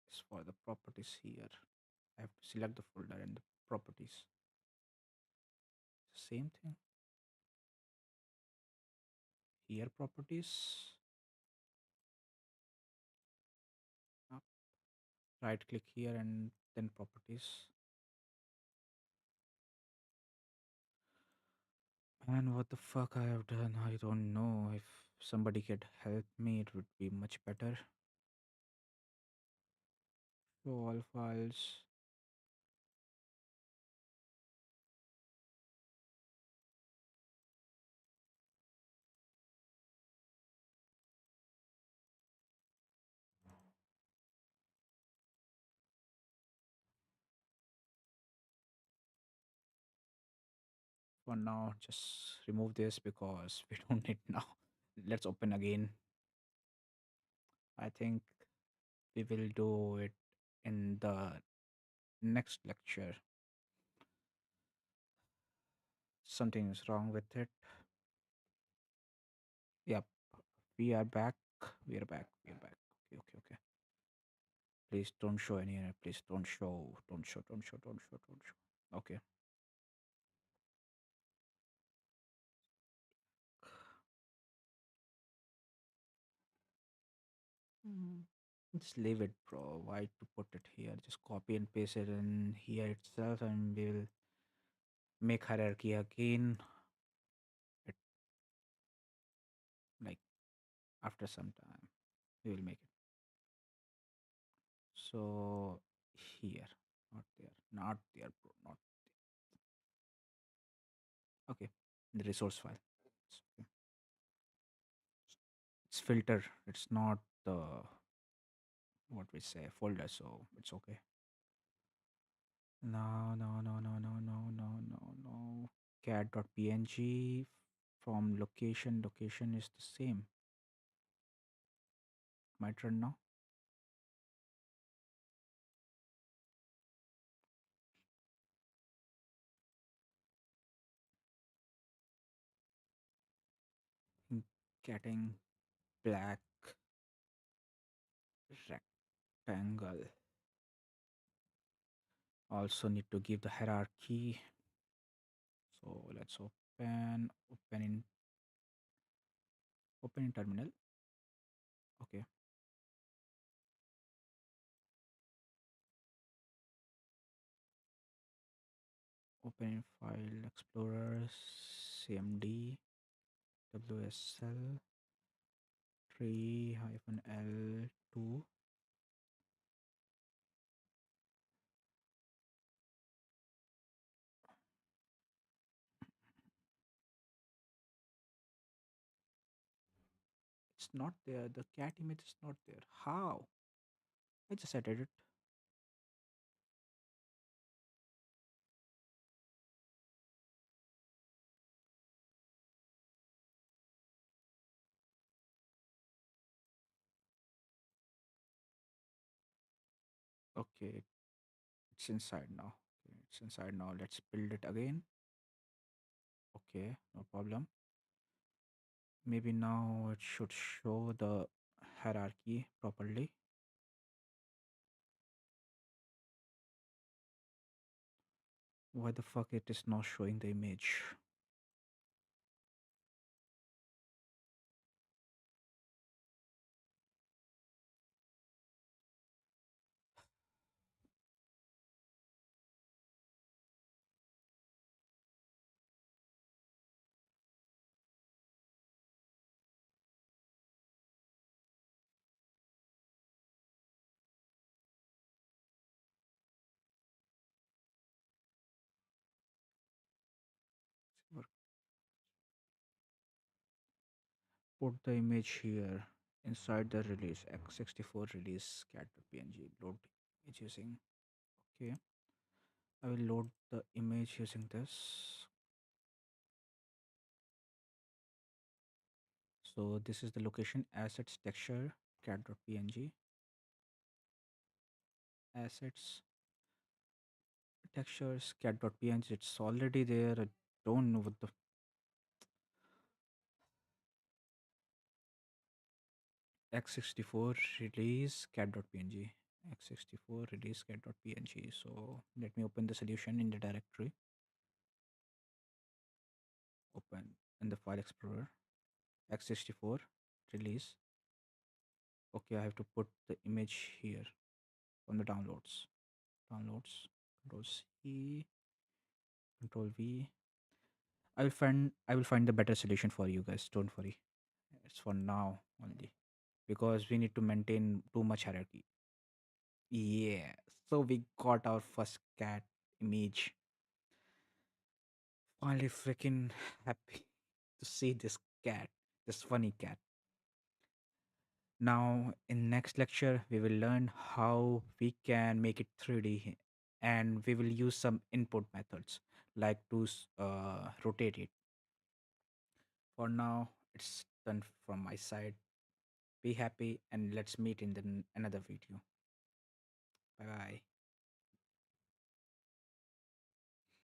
It's for the properties here. I have to select the folder and the properties. Same thing. Here, properties. Up. Right click here and then properties. And what the fuck I have done? I don't know. If somebody could help me, it would be much better. Show all files. For now, just remove this because we don't need now. Let's open again. I think we will do it in the next lecture. Something is wrong with it. Yep, we are back. We are back. We are back. Okay. Please don't show any error. Please don't show. Don't show. Okay. Mm. Just leave it, bro. Why to put it here? Just copy and paste it in here itself, and we will make hierarchy again. It, like after some time, we will make it. So here, not there, not there, bro, not okay. The resource file. Okay. It's filter. It's not the what we say folder, so it's okay. No, no, no, no, no, no, no, no, no. Cat.png from location. Location is the same. My turn now. Getting black rectangle. Also need to give the hierarchy. So let's open in terminal. Okay. Open in file explorer cmd wsl tree hyphen l2. It's not there. The cat image is not there. How? I just added it. Okay, it's inside now. Okay, it's inside now. Let's build it again. Okay, no problem. Maybe now it should show the hierarchy properly. Why the fuck it is not showing the image? Or put the image here inside the release x64 release cat.png load image using. Okay, I will load the image using this. So this is the location assets texture cat.png assets textures cat.png. It's already there. I don't know what the x64 release cat.png x64 release cat.png. So let me open the solution in the directory. Open in the file explorer x64 release. Okay, I have to put the image here on the downloads control c control v. I will find the better solution for you guys, don't worry. It's for now only because we need to maintain too much hierarchy. Yeah, so we got our first cat image. Finally freaking happy to see this cat, this funny cat. Now, in next lecture, we will learn how we can make it 3D, and we will use some input methods like to rotate it. For now, it's done from my side. Be happy, and let's meet in the another video. Bye bye.